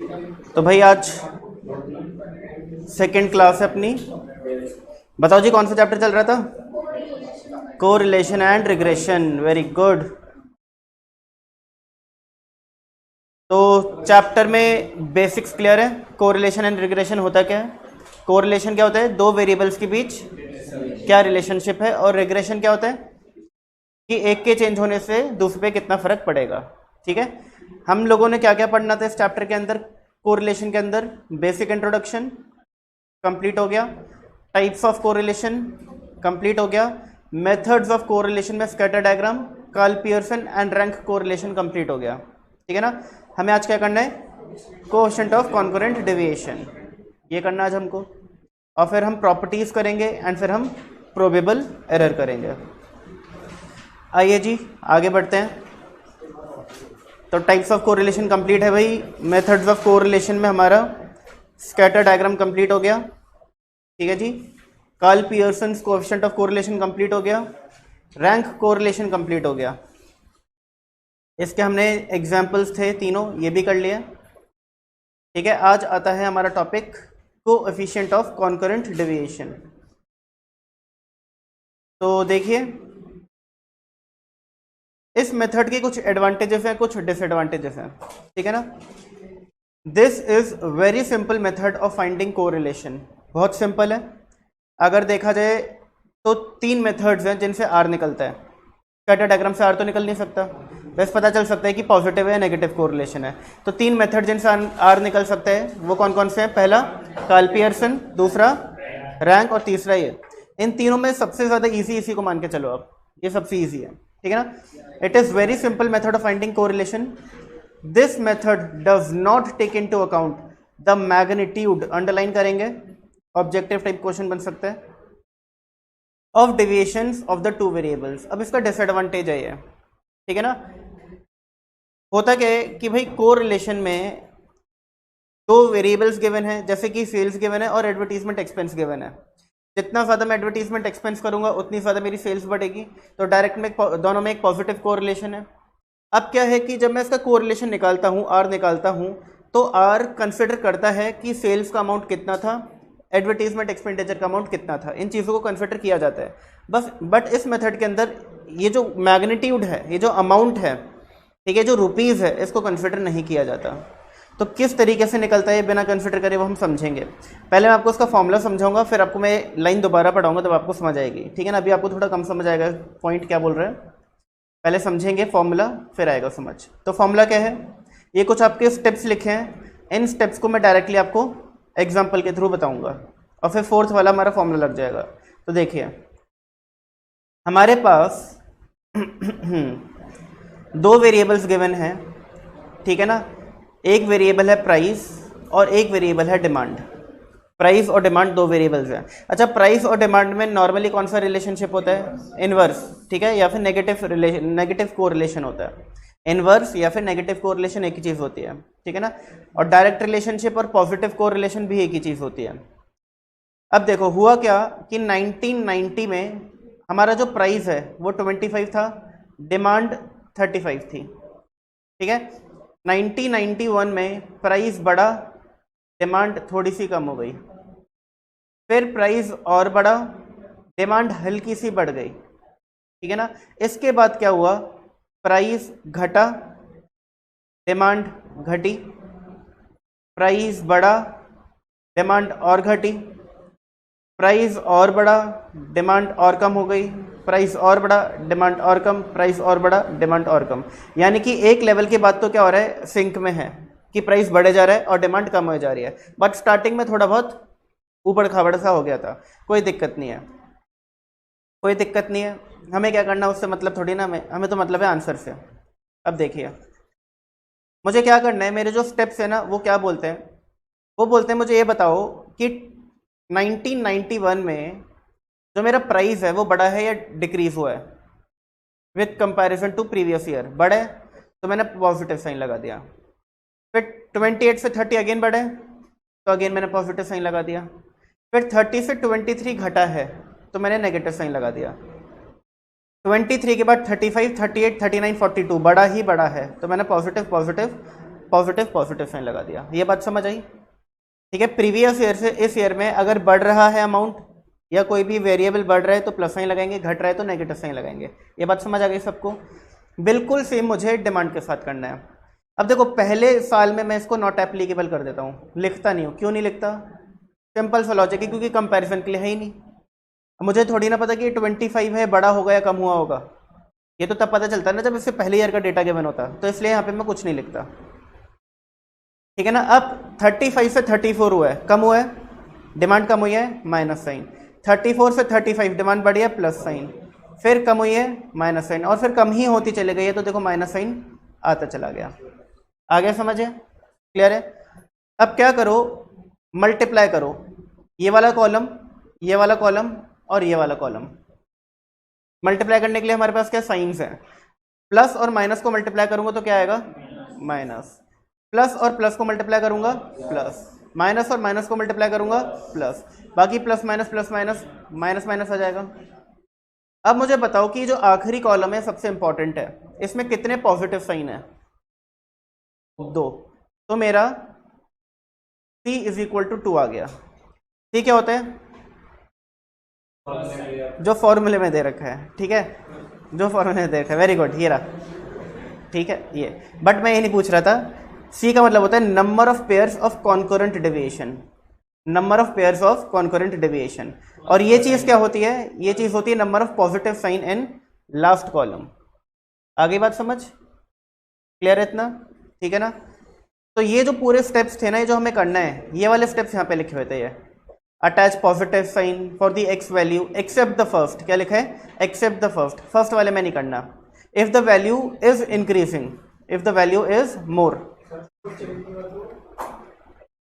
तो भाई आज सेकंड क्लास है अपनी। बताओ जी कौन सा चैप्टर चल रहा था? Correlation and regression. Very good. तो चैप्टर में बेसिक्स क्लियर है। कोरिलेशन एंड रिग्रेशन होता क्या है? कोरिलेशन क्या होता है? दो वेरिएबल्स के बीच क्या रिलेशनशिप है। और रिग्रेशन क्या होता है कि एक के चेंज होने से दूसरे पे कितना फर्क पड़ेगा। ठीक है, हम लोगों ने क्या क्या पढ़ना था इस चैप्टर के अंदर? कोरिलेशन के अंदर बेसिक इंट्रोडक्शन कंप्लीट हो गया, टाइप्स ऑफ कोरिलेशन कंप्लीट हो गया, मेथड्स ऑफ कोरिलेशन में scatter diagram, Karl Pearson and rank correlation complete हो गया। ठीक है ना। हमें आज क्या करना है? कोएफिशिएंट ऑफ कॉन्करेंट डेविएशन, ये करना आज हमको। और फिर हम प्रॉपर्टीज करेंगे एंड फिर हम प्रोबेबल एरर करेंगे। आइए जी आगे बढ़ते हैं। तो टाइप्स ऑफ कोरिलेशन कंप्लीट है भाई। मेथड्स ऑफ कोरिलेशन में हमारा स्कैटर डायग्राम कंप्लीट हो गया। ठीक है जी। Karl Pearson coefficient of correlation complete हो गया। रैंक कोरिलेशन कंप्लीट हो गया। इसके हमने एग्जाम्पल्स थे तीनों, ये भी कर लिया। ठीक है, आज आता है हमारा topic coefficient of concurrent deviation. तो देखिए, इस मेथड के कुछ एडवांटेजेस हैं, कुछ डिसएडवांटेजेस हैं। ठीक है ना। This is very simple method of finding correlation. बहुत सिंपल है। अगर देखा जाए तो तीन मेथड्स हैं जिनसे आर निकलता है। स्कैटर डायग्राम से आर तो निकल नहीं सकता, बस पता चल सकता है कि पॉजिटिव है या नेगेटिव कोरिलेशन है। तो तीन मेथड जिनसे आर निकल सकता है वो कौन कौन से हैं? पहला कार्ल पियर्सन, दूसरा रैंक और तीसरा ये। इन तीनों में सबसे ज़्यादा इसी को मान के चलो आप, ये सबसे ईजी है। ठीक है ना। It is very simple method of finding correlation. This method does not take into account the magnitude, underline करेंगे, ऑब्जेक्टिव टाइप क्वेश्चन बन सकता है, of deviations of the two variables. अब इसका डिसएडवांटेज है ये। ठीक है ना। होता क्या है कि भाई कोरिलेशन में दो वेरिएबल्स गिवन है, जैसे कि सेल्स गिवन है और एडवर्टीजमेंट एक्सपेंस गिवन है। जितना ज़्यादा मैं एडवर्टीजमेंट एक्सपेंस करूंगा उतनी ज़्यादा मेरी सेल्स बढ़ेगी। तो डायरेक्ट में दोनों में एक पॉजिटिव कोरिलेशन है। अब क्या है कि जब मैं इसका कोरिलेशन निकालता हूँ, आर निकालता हूँ, तो आर कंसिडर करता है कि सेल्स का अमाउंट कितना था, एडवर्टीजमेंट एक्सपेंडिचर का अमाउंट कितना था। इन चीज़ों को कंसिडर किया जाता है बस। बट इस मेथड के अंदर ये जो मैग्नीट्यूड है, ये जो अमाउंट है, ठीक है, जो रुपीज़ है, इसको कंसिडर नहीं किया जाता। तो किस तरीके से निकलता है बिना कंसिडर करे वो हम समझेंगे। पहले मैं आपको उसका फॉर्मूला समझाऊंगा, फिर आपको मैं लाइन दोबारा पढ़ाऊंगा तब आपको समझ आएगी। ठीक है ना। अभी आपको थोड़ा कम समझ आएगा पॉइंट क्या बोल रहे हैं। पहले समझेंगे फॉर्मूला, फिर आएगा समझ। तो फॉर्मूला क्या है? ये कुछ आपके स्टेप्स लिखे हैं, इन स्टेप्स को मैं डायरेक्टली आपको एग्जाम्पल के थ्रू बताऊंगा और फिर फोर्थ वाला हमारा फॉर्मूला लग जाएगा। तो देखिए, हमारे पास दो वेरिएबल्स गिवन हैं। ठीक है ना। एक वेरिएबल है प्राइस और एक वेरिएबल है डिमांड। प्राइस और डिमांड दो वेरिएबल्स हैं। अच्छा, प्राइस और डिमांड में नॉर्मली कौन सा रिलेशनशिप होता है? इनवर्स। ठीक है, या फिर नेगेटिव कोरिलेशन होता है। इनवर्स या फिर नेगेटिव कोरिलेशन एक ही चीज़ होती है। ठीक है ना। और डायरेक्ट रिलेशनशिप और पॉजिटिव कोरिलेशन भी एक ही चीज़ होती है। अब देखो हुआ क्या कि 1990 में हमारा जो प्राइस है वो 25 था, डिमांड 35 थी। ठीक है। 1991 में प्राइस बढ़ा, डिमांड थोड़ी सी कम हो गई, फिर प्राइस और बढ़ा, डिमांड हल्की सी बढ़ गई। ठीक है ना। इसके बाद क्या हुआ? प्राइस घटा, डिमांड घटी, प्राइस बढ़ा, डिमांड और घटी, प्राइस और बढ़ा, डिमांड और कम हो गई, प्राइस और बढ़ा, डिमांड और कम, प्राइस और बढ़ा, डिमांड और कम। यानी कि एक लेवल के बाद तो क्या हो रहा है? सिंक में है कि प्राइस बढ़े जा रहा है और डिमांड कम हो जा रही है। बट स्टार्टिंग में थोड़ा बहुत ऊपर खाबड़ सा हो गया था। कोई दिक्कत नहीं है, कोई दिक्कत नहीं है। हमें क्या करना उससे मतलब थोड़ी ना, हमें तो मतलब है आंसर से। अब देखिए, मुझे क्या करना है, मेरे जो स्टेप्स है ना वो क्या बोलते हैं? वो बोलते हैं मुझे ये बताओ कि 1991 में जो मेरा प्राइस है वो बढ़ा है या डिक्रीज हुआ है with comparison to previous year? बढ़े तो मैंने पॉजिटिव साइन लगा दिया। फिर 28 से 30 अगेन बढ़े तो अगेन मैंने पॉजिटिव साइन लगा दिया। फिर 30 से 23 घटा है तो मैंने नेगेटिव साइन लगा दिया। 23 के बाद 35, 38, 39, 42 बड़ा ही बड़ा है तो मैंने पॉजिटिव पॉजिटिव साइन लगा दिया। ये बात समझ आई? ठीक है, प्रीवियस ईयर से इस ईयर में अगर बढ़ रहा है अमाउंट या कोई भी वेरिएबल बढ़ रहा है तो प्लस साइन लगाएंगे, घट रहा है तो नेगेटिव साइन लगाएंगे। ये बात समझ आ गई सबको? बिल्कुल सेम मुझे डिमांड के साथ करना है। अब देखो पहले साल में मैं इसको नॉट एप्लीकेबल कर देता हूँ, लिखता नहीं हूँ। क्यों नहीं लिखता? सिंपल सा लॉजिक है, क्योंकि कंपैरिजन के लिए है ही नहीं। मुझे थोड़ी ना पता कि 25 है, बड़ा होगा या कम हुआ होगा। ये तो तब पता चलता है ना जब इससे पहले ईयर का डेटा गिवन होता, तो इसलिए यहाँ पे मैं कुछ नहीं लिखता। ठीक है ना। अब 35 से 34 हुआ है, कम हुआ है, डिमांड कम हुई है, माइनस साइन। 34 से 35 डिमांड बढ़ी है, प्लस साइन। फिर कम हुई है, माइनस साइन, और फिर कम ही होती चली गई है, तो देखो माइनस साइन आता चला गया। आ गया समझे? क्लियर है? अब क्या करो, मल्टीप्लाई करो ये वाला कॉलम, ये वाला कॉलम और ये वाला कॉलम। मल्टीप्लाई करने के लिए हमारे पास क्या साइंस है, प्लस और माइनस को मल्टीप्लाई करूंगा तो क्या आएगा? माइनस। प्लस और प्लस को मल्टीप्लाई करूंगा प्लस, माइनस और माइनस को मल्टीप्लाई करूंगा प्लस, बाकी प्लस माइनस माइनस माइनस आ जाएगा। अब मुझे बताओ कि जो आखिरी कॉलम है सबसे इंपॉर्टेंट है, इसमें कितने पॉजिटिव साइन है? 2। तो मेरा C इज इक्वल टू 2 आ गया। C क्या होता है? जो फॉर्मूले में दे रखा है। ठीक है, जो फॉर्मूले में दे रखा है, वेरी गुड, ये रहा। ठीक है, ये, बट मैं ये नहीं पूछ रहा था। C का मतलब होता है number of pairs of concurrent deviation, number of pairs of concurrent deviation. और ये चीज क्या होती है? ये चीज होती है number of positive sign in last column. आगे बात समझ? क्लियर है इतना? ठीक है ना। तो ये जो पूरे स्टेप्स थे ना, ये जो हमें करना है, ये वाले स्टेप्स यहाँ पे लिखे हुए थे। ये attach positive sign for the x value except the first, क्या लिखा है? एक्सेप्ट द फर्स्ट, फर्स्ट वाले में नहीं करना। If the value is increasing, if the value is मोर,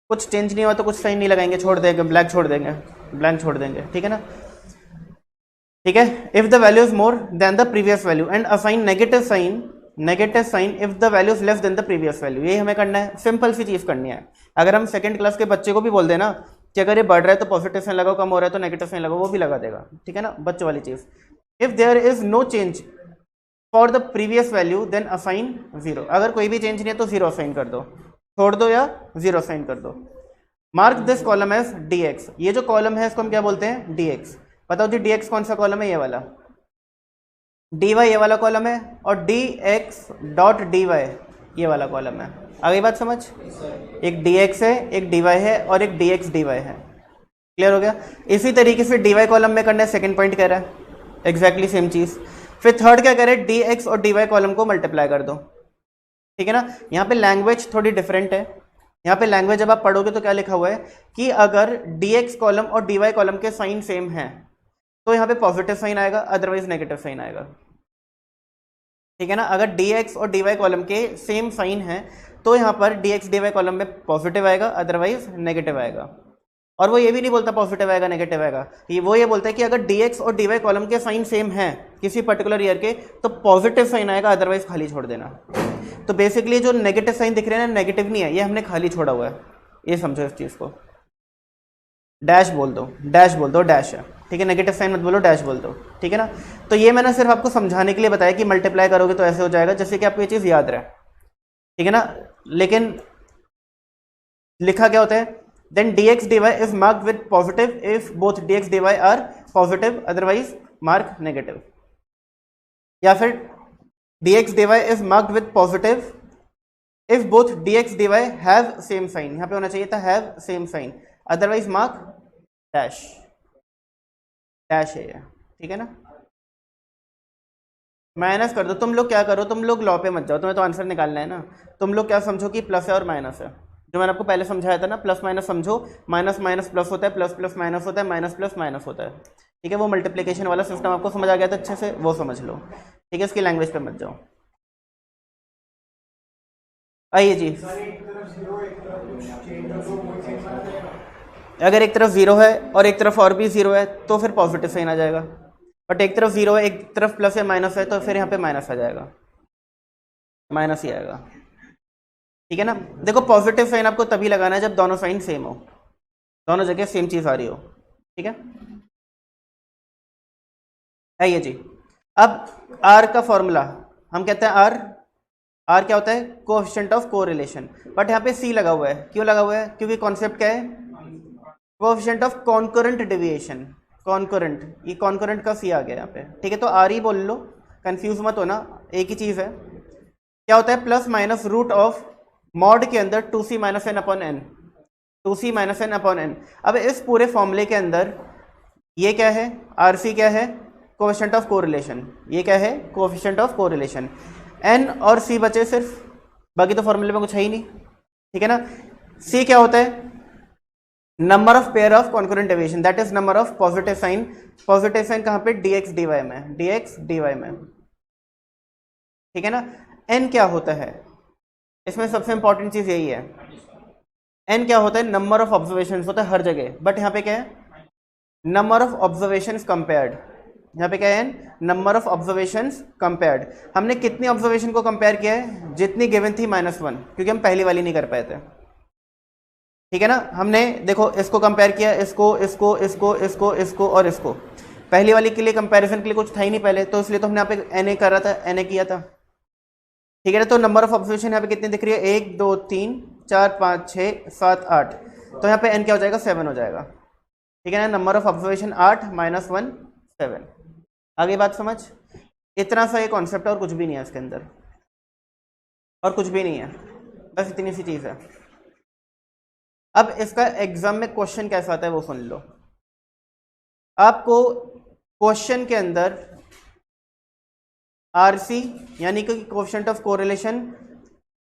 कुछ चेंज नहीं हुआ तो कुछ साइन नहीं लगाएंगे, छोड़ देंगे, ब्लैंक छोड़ देंगे, ब्लैंक छोड़ देंगे। ठीक है ना। ठीक है, if the value is more than the previous value and assign negative sign if the value is less than the previous value. यही हमें करना है, सिंपल सी चीज करनी है। अगर हम सेकंड क्लास के बच्चे को भी बोल देना कि अगर ये बढ़ रहा है तो पॉजिटिव साइन लगाओ, कम हो रहा है तो नेगेटिव साइन लगाओ, वो भी लगा देगा। ठीक है ना, बच्चों वाली चीज। If there is no change for the previous value then assign 0। अगर कोई भी चेंज नहीं है तो 0 असाइन कर दो, छोड़ दो या 0 असाइन कर दो। Mark this column as dx। ये जो कॉलम है इसको हम क्या बोलते हैं? dx। बताओ जी dx कौन सा कॉलम है? ये वाला। dy ये वाला कॉलम है, और dx डॉट dy ये वाला कॉलम है। आगे बात समझ? एक dx है, एक dy है, और एक dx dy है। क्लियर हो गया? इसी तरीके से dy कॉलम में करना है, सेकंड पॉइंट कह रहा है एग्जैक्टली सेम चीज। फिर थर्ड क्या कह रहे हैं? dx और dy कॉलम को मल्टीप्लाई कर दो। ठीक है ना। यहाँ पे लैंग्वेज थोड़ी डिफरेंट है। यहाँ पे लैंग्वेज जब आप पढ़ोगे तो क्या लिखा हुआ है कि अगर dx कॉलम और dy कॉलम के साइन सेम हैं तो यहाँ पे पॉजिटिव साइन आएगा, अदरवाइज नेगेटिव साइन आएगा। ठीक है ना। अगर dx और dy कॉलम के सेम साइन है तो यहाँ पर dx dy कॉलम में पॉजिटिव आएगा, अदरवाइज नेगेटिव आएगा। और वो ये भी नहीं बोलता पॉजिटिव आएगा नेगेटिव आएगा, वो ये बोलता है कि अगर dx और dy कॉलम के साइन सेम हैं किसी पर्टिकुलर ईयर के तो पॉजिटिव साइन आएगा, अदरवाइज खाली छोड़ देना। तो बेसिकली जो नेगेटिव साइन दिख रहे हैं ना, नेगेटिव नहीं है, ये हमने खाली छोड़ा हुआ है। ये समझो इस चीज़ को। डैश बोल दो, डैश बोल दो, डैश है। ठीक है, नेगेटिव साइन मत बोलो, डैश बोल दो। ठीक है ना। तो ये मैंने सिर्फ आपको समझाने के लिए बताया कि मल्टीप्लाई करोगे तो ऐसे हो जाएगा, जैसे कि आपको ये चीज़ याद रहे। ठीक है ना। लेकिन लिखा क्या होता है? Then dx dy is marked with positive if both dx dy are positive, otherwise mark negative. या फिर dx dy is marked with positive if both dx dy have same sign. यहाँ पे होना चाहिए था have same sign, otherwise mark dash, dash है ये। ठीक है ना। माइनस कर दो। तुम लोग क्या करो, तुम लोग लॉ पे मत जाओ, तुम्हें तो आंसर निकालना है ना। तुम लोग क्या समझो कि प्लस है और माइनस है, जो मैंने आपको पहले समझाया था ना, प्लस माइनस समझो, माइनस माइनस प्लस होता है, प्लस प्लस माइनस होता है, माइनस प्लस माइनस होता है। ठीक है, वो मल्टीप्लिकेशन वाला सिस्टम आपको समझ आ गया था अच्छे से, वो समझ लो। ठीक है, इसकी लैंग्वेज पे मत जाओ। आइए जी, अगर एक तरफ 0 है और एक तरफ और भी 0 है तो फिर पॉजिटिव साइन आ जाएगा, बट एक तरफ 0 है, एक तरफ प्लस है, माइनस है, तो फिर यहाँ पे माइनस आ जाएगा, माइनस ही आएगा। ठीक है ना। देखो पॉजिटिव साइन आपको तभी लगाना है जब दोनों साइन सेम हो, दोनों जगह सेम चीज आ रही हो। ठीक है ये जी। अब आर का फॉर्मूला हम कहते हैं आर आर क्या होता है, कोएफिशिएंट ऑफ कोरिलेशन, बट यहाँ पे सी लगा हुआ है, क्यों लगा हुआ है, क्योंकि कॉन्सेप्ट क्या है, coefficient of concurrent deviation, concurrent, ये कॉन्करेंट का सी आ गया यहाँ पे, ठीक है। तो आर ही बोल लो, कंफ्यूज मत होना, एक ही चीज़ है। क्या होता है, plus minus root of mod के अंदर 2c minus n upon n, 2c minus n upon n. अब इस पूरे फॉर्मूले के अंदर ये क्या है, आर सी क्या है, कोएफिशिएंट ऑफ कोरिलेशन, ये क्या है, कोएफिशिएंट ऑफ कोरिलेशन। एन और सी बचे सिर्फ, बाकी तो फॉर्मूले में कुछ है ही नहीं, ठीक है ना। सी क्या होता है, number of pair of concurrent deviation, that is number of positive sign, positive sign कहाँ पे, dx dy में, dx dy में, ठीक है ना। एन क्या होता है, इसमें सबसे इंपॉर्टेंट चीज यही है, एन क्या होता है, नंबर ऑफ ऑब्जर्वेशन होता है हर जगह, बट यहाँ पे क्या है, नंबर ऑफ ऑब्जर्वेशन कंपेयर्ड, यहाँ पे क्या है, नंबर ऑफ ऑब्जर्वेशन कंपेयर्ड। हमने कितनी ऑब्जर्वेशन को कंपेयर किया है, जितनी गिवन थी -1, क्योंकि हम पहली वाली नहीं कर पाए थे, ठीक है ना। हमने देखो इसको कंपेयर किया, इसको इसको इसको इसको इसको और इसको, पहली वाली के लिए कंपैरिजन के लिए कुछ था ही नहीं पहले, तो इसलिए तो हमने यहाँ पे एन करा था, एन किया था, ठीक है ना। तो नंबर ऑफ ऑब्जर्वेशन यहाँ पे कितनी दिख रही है, 1 2 3 4 5 6 7 8, तो यहाँ पे एन क्या हो जाएगा, 7 हो जाएगा, ठीक है ना। Number of observation 8 -1 7। आगे बात समझ, इतना सा ये कॉन्सेप्ट है और कुछ भी नहीं है इसके अंदर, और कुछ भी नहीं है, बस इतनी सी चीज़ है। अब इसका एग्जाम में क्वेश्चन कैसा आता है वो सुन लो। आपको क्वेश्चन के अंदर आरसी यानी कि कोएफिशिएंट ऑफ कोरिलेशन,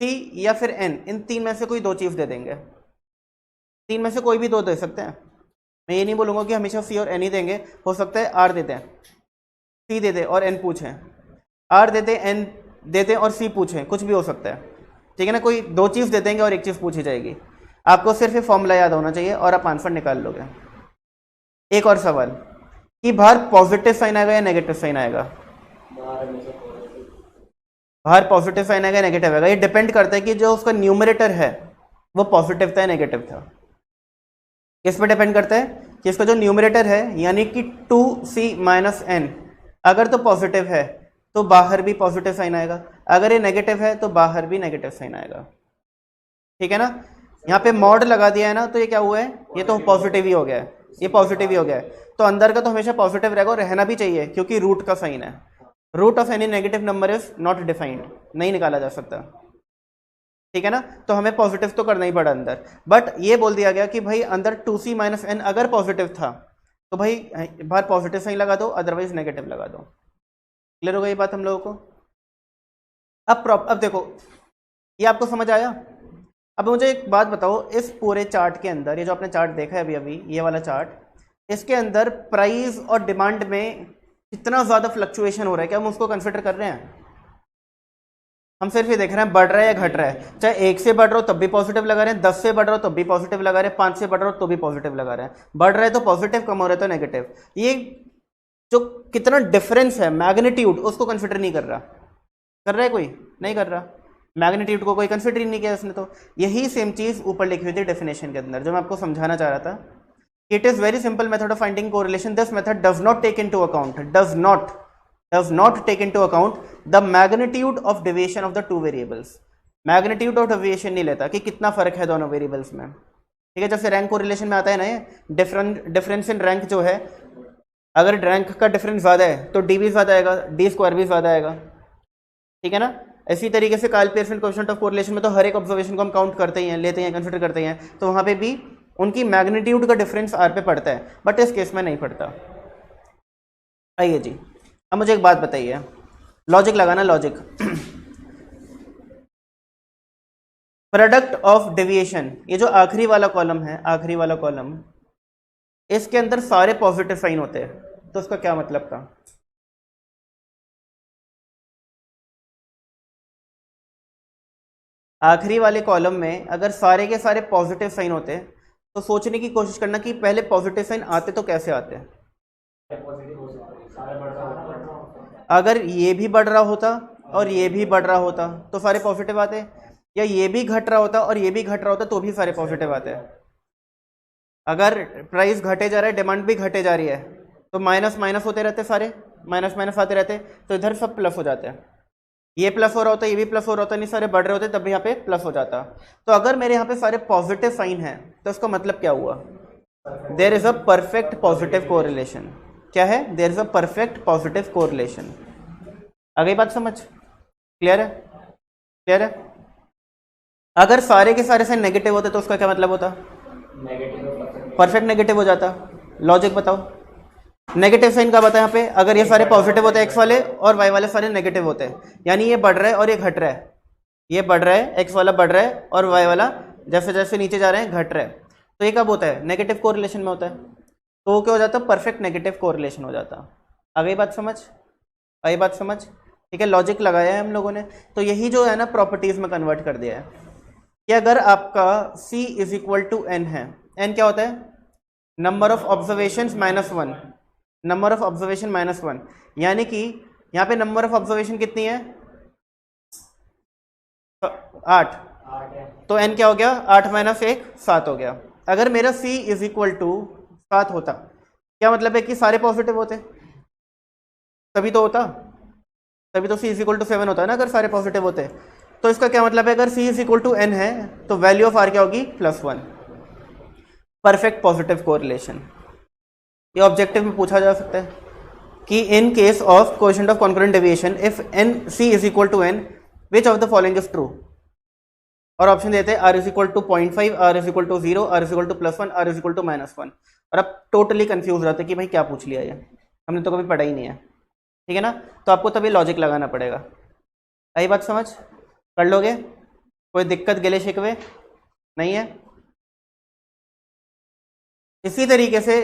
सी या फिर एन, इन तीन में से कोई दो चीज दे देंगे, तीन में से कोई भी दो दे सकते हैं। मैं ये नहीं बोलूंगा कि हमेशा सी और एन ही देंगे, हो सकता है आर देते हैं, सी दे दे और एन पूछें, आर देते एन देते और सी पूछें, कुछ भी हो सकता है, ठीक है ना। कोई दो चीज़ दे देंगे और एक चीज़ पूछी जाएगी, आपको सिर्फ ये फॉर्मूला याद होना चाहिए और आप आंसर निकाल लोगे। एक और सवाल कि बाहर पॉजिटिव साइन आएगा या नेगेटिव साइन आएगा, बाहर पॉजिटिव साइन आएगा नेगेटिव आएगा, ये डिपेंड करता है कि जो उसका न्यूमरेटर है वो पॉजिटिव था या नेगेटिव था। किस पे डिपेंड करता है कि इसका जो न्यूमरेटर है यानी कि 2c माइनस एन, अगर तो पॉजिटिव है तो बाहर भी पॉजिटिव साइन आएगा, अगर ये नेगेटिव है तो बाहर भी नेगेटिव साइन आएगा, ठीक है ना। यहाँ पे मॉड लगा दिया है ना, तो ये क्या हुआ है, ये तो पॉजिटिव ही हो गया है, ये पॉजिटिव ही हो गया है, तो अंदर का तो हमेशा पॉजिटिव रहेगा और रहना भी चाहिए, क्योंकि रूट का साइन है। Root of any negative number is not defined, नहीं निकाला जा सकता, ठीक है ना। तो हमें पॉजिटिव तो करना ही पड़ा अंदर, बट ये बोल दिया गया कि भाई अंदर 2c माइनस एन अगर पॉजिटिव था तो भाई बाहर पॉजिटिव साइन लगा दो, अदरवाइज नेगेटिव लगा दो। क्लियर हो गई बात हम लोगों को। अब देखो ये आपको समझ आया। अब मुझे एक बात बताओ, इस पूरे चार्ट के अंदर, ये जो आपने चार्ट देखा है अभी अभी ये वाला चार्ट, इसके अंदर प्राइस और डिमांड में कितना ज़्यादा फ्लक्चुएशन हो रहा है, क्या हम उसको कंसिडर कर रहे हैं? हम सिर्फ ये देख रहे हैं बढ़ रहा है या घट रहा है, चाहे 1 से बढ़ रहा हो तब भी पॉजिटिव लगा रहे हैं, 10 से बढ़ रहा हो तब भी पॉजिटिव लगा रहे हैं, 5 से बढ़ रहा हो तो भी पॉजिटिव लगा रहे हैं। बढ़ रहा है तो पॉजिटिव, कम हो रहा है तो नेगेटिव। ये जो कितना डिफरेंस है मैग्नीट्यूड, उसको कंसिडर नहीं कर रहा। कर रहा है कोई? नहीं कर रहा। मैग्नीट्यूड को कोई कंसिडर ही नहीं किया इसने। तो यही सेम चीज़ ऊपर लिखी हुई थी डेफिनेशन के अंदर, जो मैं आपको समझाना चाह रहा था। It is very simple method of finding correlation. This method does not take into account, does not take into account the magnitude of deviation of the two variables। Magnitude of deviation नहीं लेता कि कितना फर्क है दोनों variables में, ठीक है। जैसे रैंक कोरिलेशन में आता है ना, ये डिफरेंस इन रैंक जो है, अगर रैंक का डिफरेंस ज़्यादा है तो डी भी ज़्यादा आएगा, डी स्क्वायर भी ज़्यादा आएगा, ठीक है ना। इसी तरीके से Karl Pearson coefficient of correlation में तो हर एक ऑब्जर्वेशन को हम काउंट करते ही हैं, लेते हैं, कंसिडर करते हैं, तो वहाँ पे भी उनकी मैग्नीट्यूड का डिफरेंस आर पे पड़ता है, बट इस केस में नहीं पड़ता। आइए जी, अब मुझे एक बात बताइए, लॉजिक लगाना, लॉजिक। प्रोडक्ट ऑफ डेविएशन, ये जो आखिरी वाला कॉलम है, आखिरी वाला कॉलम, इसके अंदर सारे पॉजिटिव साइन होते हैं, तो उसका क्या मतलब था? आखिरी वाले कॉलम में अगर सारे के सारे पॉजिटिव साइन होते तो सोचने की कोशिश करना कि पहले पॉजिटिव साइन आते तो कैसे आते हैं। अगर ये भी बढ़ रहा होता और ये भी बढ़ रहा होता तो सारे पॉजिटिव आते, या ये भी घट रहा होता और ये भी घट रहा होता तो भी सारे पॉजिटिव आते हैं। अगर प्राइस घटे जा रहा है, डिमांड भी घटे जा रही है, तो माइनस माइनस होते रहते, सारे माइनस माइनस आते रहते, तो इधर सब प्लस हो जाते हैं। ये प्लस हो रहा होता, ये भी प्लस हो रहा होता, नहीं सारे बढ़ रहे होते, तब यहाँ पे प्लस हो जाता। तो अगर मेरे यहाँ पे सारे पॉजिटिव साइन है तो इसका मतलब क्या हुआ, there is a perfect positive correlation. क्या है, there is a perfect positive correlation. आ गई बात समझ, क्लियर है, क्लियर है। अगर सारे के सारे साइन नेगेटिव होते तो उसका क्या मतलब होता, परफेक्ट नेगेटिव हो जाता। लॉजिक बताओ, नेगेटिव साइन का बताया यहाँ पे, अगर ये सारे पॉजिटिव होते हैं एक्स वाले और वाई वाले सारे नेगेटिव होते हैं, यानी ये बढ़ रहा है और ये घट रहा है, ये बढ़ रहा है, एक्स वाला बढ़ रहा है और वाई वाला जैसे जैसे नीचे जा रहे हैं घट रहा है, तो ये कब होता है, नेगेटिव कोरिलेशन में होता है। तो वो क्या हो जाता है, परफेक्ट नेगेटिव कोरिलेशन हो जाता। आ गई बात समझ, आई बात समझ, ठीक है। लॉजिक लगाया है हम लोगों ने, तो यही जो है ना प्रॉपर्टीज में कन्वर्ट कर दिया है कि अगर आपका C is equal to n है, n क्या होता है, number of observation -1, number of observation -1, यानी कि यहाँ पे नंबर ऑफ ऑब्जर्वेशन कितनी है, 8, तो n क्या हो गया, 8 - 1 7 हो गया। अगर मेरा C इज इक्वल टू 7 होता, क्या मतलब है कि सारे पॉजिटिव होते, तभी तो होता, तभी तो C इज इक्वल टू 7 होता है ना, अगर सारे पॉजिटिव होते। तो इसका क्या मतलब है, अगर C is equal to n है तो वैल्यू ऑफ R क्या होगी, +1, परफेक्ट पॉजिटिव कोरिलेशन। ये ऑब्जेक्टिव में पूछा जा सकता है कि in case of coefficient of concurrent deviation if n C is equal to n which of the following is true, और ऑप्शन देते हैं R is equal to 0.5, R is equal to 0, R is equal to +1, R is equal to -1। और अब totally confuse रहते कि भाई क्या पूछ लिया, ये हमने तो कभी पढ़ा ही नहीं है, ठीक है ना। तो आपको तभी लॉजिक लगाना पड़ेगा। आई बात समझ, कर लोगे, कोई दिक्कत गिले शिकवे नहीं है। इसी तरीके से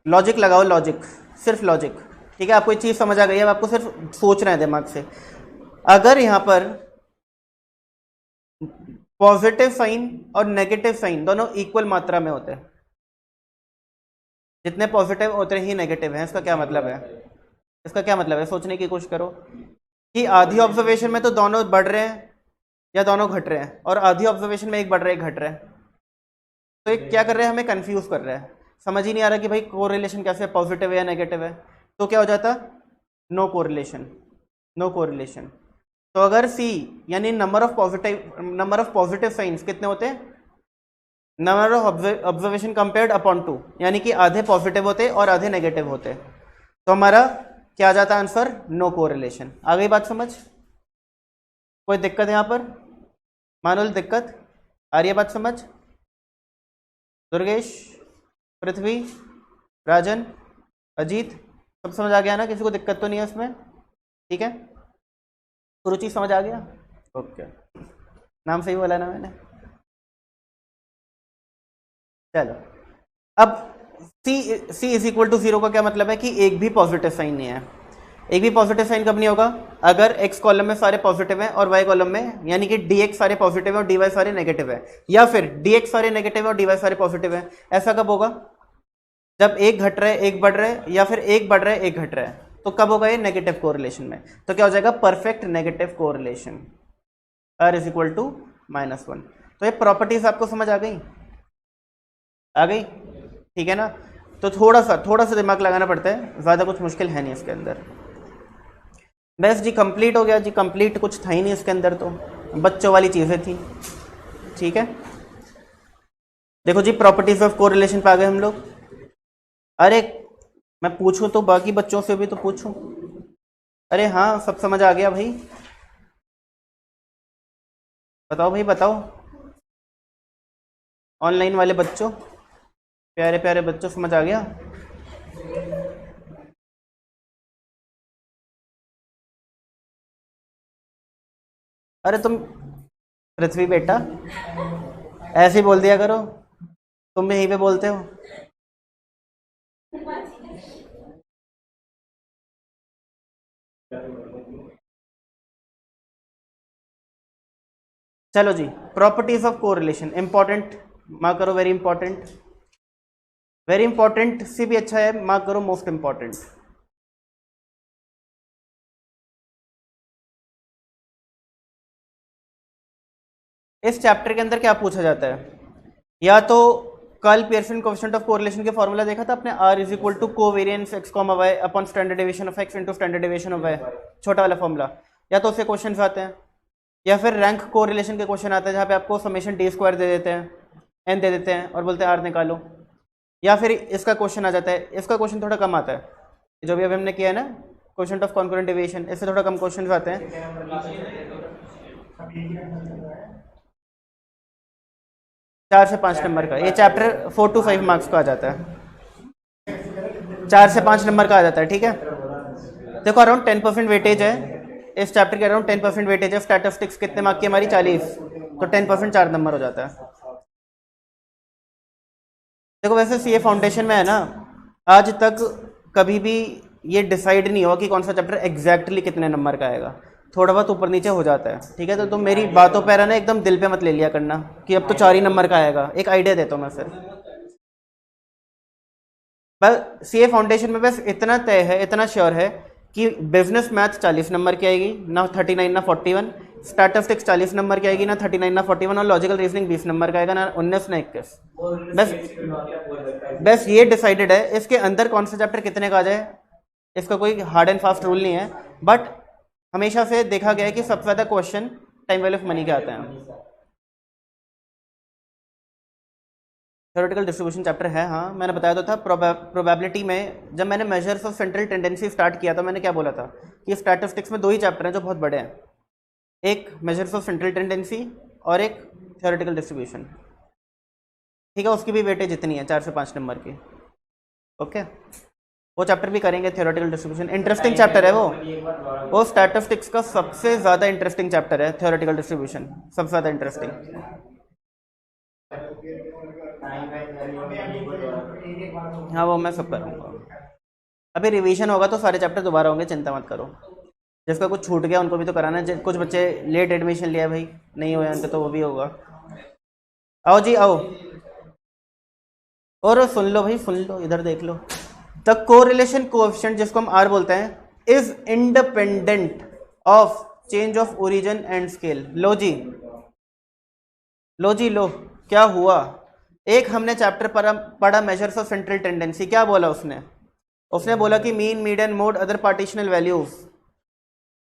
लॉजिक लगाओ, लॉजिक, सिर्फ लॉजिक, ठीक है। आपको एक चीज़ समझ आ गई है, अब आपको सिर्फ सोचना है दिमाग से। अगर यहाँ पर पॉजिटिव साइन और नेगेटिव साइन दोनों इक्वल मात्रा में होते हैं, जितने पॉजिटिव उतने ही नेगेटिव हैं, इसका क्या मतलब है, इसका क्या मतलब है, सोचने की कोशिश करो कि आधी ऑब्जर्वेशन में तो दोनों बढ़ रहे हैं या दोनों घट रहे हैं, और आधी ऑब्जर्वेशन में एक बढ़ रहा है एक घट रहा है। तो एक क्या कर रहे हैं, हमें कंफ्यूज कर रहा है, समझ ही नहीं आ रहा कि भाई कोरिलेशन कैसे है, पॉजिटिव है या नेगेटिव है। तो क्या हो जाता, नो कोरिलेशन, नो कोरिलेशन। तो अगर C यानी नंबर ऑफ पॉजिटिव साइंस कितने होते हैं, number of observation compared upon 2, यानी कि आधे पॉजिटिव होते और आधे नेगेटिव होते, तो हमारा क्या आ जाता आंसर, नो कोरिलेशन। आ गई बात समझ, कोई दिक्कत है यहाँ पर, मानुल दिक्कत आ रही है, बात समझ, दुर्गेश, पृथ्वी, राजन, अजीत, सब समझ आ गया ना, किसी को दिक्कत तो नहीं है उसमें, ठीक है। रुचि समझ आ गया, ओके, नाम सही बोला ना मैंने, चलो। अब C इज इक्वल टू 0 का क्या मतलब है कि एक भी पॉजिटिव साइन नहीं है। एक भी पॉजिटिव साइन कब नहीं होगा, अगर x कॉलम में सारे पॉजिटिव हैं और y कॉलम में, यानी कि dx सारे पॉजिटिव है और dy सारे नेगेटिव है, या फिर dx सारे नेगेटिव है और dy सारे पॉजिटिव है। ऐसा कब होगा, जब एक घट रहा है एक बढ़ रहा है, या फिर एक बढ़ रहा है एक घट रहा है, तो कब होगा ये, नेगेटिव कोरिलेशन में। तो क्या हो जाएगा, perfect negative correlation, R is equal to -1। तो ये प्रॉपर्टीज आपको समझ आ गई, आ गई, ठीक है ना। तो थोड़ा सा दिमाग लगाना पड़ता है, ज़्यादा कुछ मुश्किल है नहीं इसके अंदर। बस जी कंप्लीट हो गया जी, कंप्लीट कुछ था ही नहीं इसके अंदर, तो बच्चों वाली चीज़ें थी, ठीक है। देखो जी प्रॉपर्टीज ऑफ कोरिलेशन पे आ गए हम लोग। अरे मैं पूछूं तो बाकी बच्चों से भी तो पूछूं, अरे हाँ सब समझ आ गया भाई, बताओ भाई बताओ, ऑनलाइन वाले बच्चों, प्यारे प्यारे बच्चों, समझ आ गया। अरे तुम पृथ्वी बेटा ऐसे ही बोल दिया करो, तुम भी यहीं पे बोलते हो। चलो जी, properties of correlation important, mark करो, वेरी इंपॉर्टेंट, वेरी इंपॉर्टेंट से भी अच्छा है, मार्क करो मोस्ट इंपॉर्टेंट। इस चैप्टर के अंदर क्या पूछा जाता है, या तो कल पियर्सन कोएफिशिएंट ऑफ कोरिलेशन के फॉर्मूला देखा था आपने, R is equal to covariance x, y upon standard deviation of x into standard deviation of y, छोटा वाला फॉर्मूला। या तो उससे क्वेश्चन आते हैं, या फिर रैंक कोरिलेशन के क्वेश्चन आते हैं जहाँ पे आपको समेशन टी स्क्वायर दे देते हैं, एन दे देते हैं और बोलते हैं आर निकालो, या फिर इसका क्वेश्चन आ जाता है। इसका क्वेश्चन थोड़ा कम आता है, जो भी अभी हमने किया है ना क्वेश्चन ऑफ कॉन्करेंट डेविएशन, इससे थोड़ा कम क्वेश्चन आते हैं। 4 से 5 नंबर का ये चैप्टर 4 to 5 मार्क्स का आ जाता है, 4 से 5 नंबर का आ जाता है, ठीक है। देखो अराउंड 10% वेटेज है इस चैप्टर के, अराउंड 10% वेटेज है। स्टैटिस्टिक्स कितने मार्क की हमारी 40, तो 10% 4 नंबर हो जाता है। देखो वैसे सीए फाउंडेशन में है ना, आज तक कभी भी ये डिसाइड नहीं हुआ कि कौन सा चैप्टर एग्जैक्टली कितने नंबर का आएगा, थोड़ा बहुत ऊपर नीचे हो जाता है, ठीक है। तो तुम मेरी बातों पर है ना एकदम दिल पे मत ले लिया करना कि अब तो 4 ही नंबर का आएगा, एक आइडिया देता हूँ मैं सिर्फ। बस सीए फाउंडेशन में बस इतना तय है, इतना श्योर है कि बिजनेस मैथ 40 नंबर की आएगी, ना 39 ना 41। स्टैटिस्टिक्स 40 नंबर की आएगी, ना 39 ना 41। और लॉजिकल रीजनिंग 20 नंबर का आएगा, ना 19 ना 21। बस ये डिसाइडेड है। इसके अंदर कौन सा चैप्टर कितने का आ जाए इसका कोई हार्ड एंड फास्ट रूल नहीं है, बट हमेशा से देखा गया है कि सबसे ज़्यादा question time value of money के आते हैं। थ्योरेटिकल डिस्ट्रीब्यूशन चैप्टर है, हाँ मैंने बताया तो था। प्रोबेबिलिटी में जब मैंने measures of central tendency start किया था, मैंने क्या बोला था कि स्टैटिस्टिक्स में 2 ही चैप्टर हैं जो बहुत बड़े हैं, एक मेजर्स ऑफ सेंट्रल टेंडेंसी और एक थ्योरेटिकल डिस्ट्रीब्यूशन, ठीक है। उसकी भी वेटेज इतनी है 4 से 5 नंबर की, ओके। वो चैप्टर भी करेंगे थ्योरेटिकल डिस्ट्रीब्यूशन, इंटरेस्टिंग चैप्टर है वो स्टैटिस्टिक्स का सबसे ज़्यादा इंटरेस्टिंग चैप्टर है थ्योरेटिकल डिस्ट्रीब्यूशन, सबसे ज़्यादा इंटरेस्टिंग। हाँ वो मैं सब करूँगा, अभी रिवीजन होगा तो सारे चैप्टर दोबारा होंगे, चिंता मत करो। जिसका कुछ छूट गया उनको भी तो कराना है, कुछ बच्चे लेट एडमिशन लिया भाई, नहीं हुए उनके, तो वो भी होगा। आओ जी आओ, और सुन लो भाई, सुन लो, इधर देख लो। द कोरिलेशन कोएफिशिएंट, जिसको हम आर बोलते हैं, is independent of change of origin and scale. लो जी लो जी लो, क्या हुआ? एक हमने चैप्टर पढ़ा मेजर्स ऑफ सेंट्रल टेंडेंसी, क्या बोला उसने बोला कि mean, median, mode, other partitional values,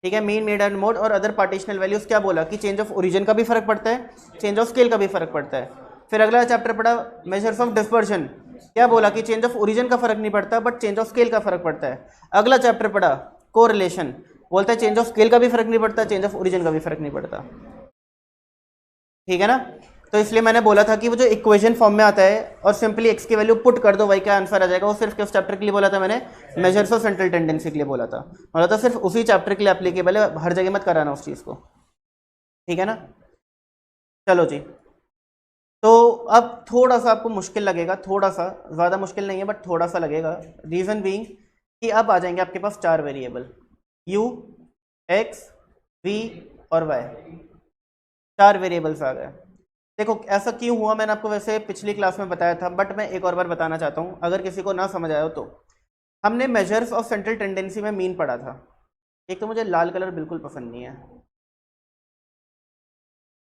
ठीक है। मीन, मीडियन, मोड और अदर पार्टिशनल वैल्यूज, क्या बोला कि चेंज ऑफ ओरिजिन का भी फर्क पड़ता है, चेंज ऑफ स्केल का भी फर्क पड़ता है। फिर अगला चैप्टर पढ़ा मेजर्स ऑफ डिस्पर्शन, क्या बोला कि चेंज ऑफ ओरिजिन का फर्क नहीं पड़ता बट चेंज ऑफ स्केल का फर्क पड़ता है। अगला चैप्टर पढ़ा कोरिलेशन, बोलता है चेंज ऑफ स्केल का भी फर्क नहीं पड़ता, चेंज ऑफ ओरिजिन का भी फर्क नहीं पड़ता, ठीक है ना। तो इसलिए मैंने बोला था कि वो जो इक्वेशन फॉर्म में आता है और सिंपली एक्स की वैल्यू पुट कर दो, वही का आंसर आ जाएगा। वो सिर्फ किस चैप्टर के लिए बोला था मैंने? मेजर्स ऑफ सेंट्रल टेंडेंसी के लिए बोला था सिर्फ उसी चैप्टर के लिए एप्लीकेबल है, हर जगह मत कराना उस चीज़ को, ठीक है ना। चलो जी, तो अब थोड़ा सा आपको मुश्किल लगेगा, थोड़ा सा, ज़्यादा मुश्किल नहीं है बट थोड़ा सा लगेगा। रीज़न बीइंग कि अब आ जाएंगे आपके पास 4 वेरिएबल, u, x, v और y, 4 वेरिएबल्स आ गए। देखो ऐसा क्यों हुआ, मैंने आपको वैसे पिछली क्लास में बताया था, बट मैं एक और बार बताना चाहता हूँ अगर किसी को ना समझ आया हो तो। हमने मेजर्स ऑफ सेंट्रल टेंडेंसी में मीन पढ़ा था। एक तो मुझे लाल कलर बिल्कुल पसंद नहीं है,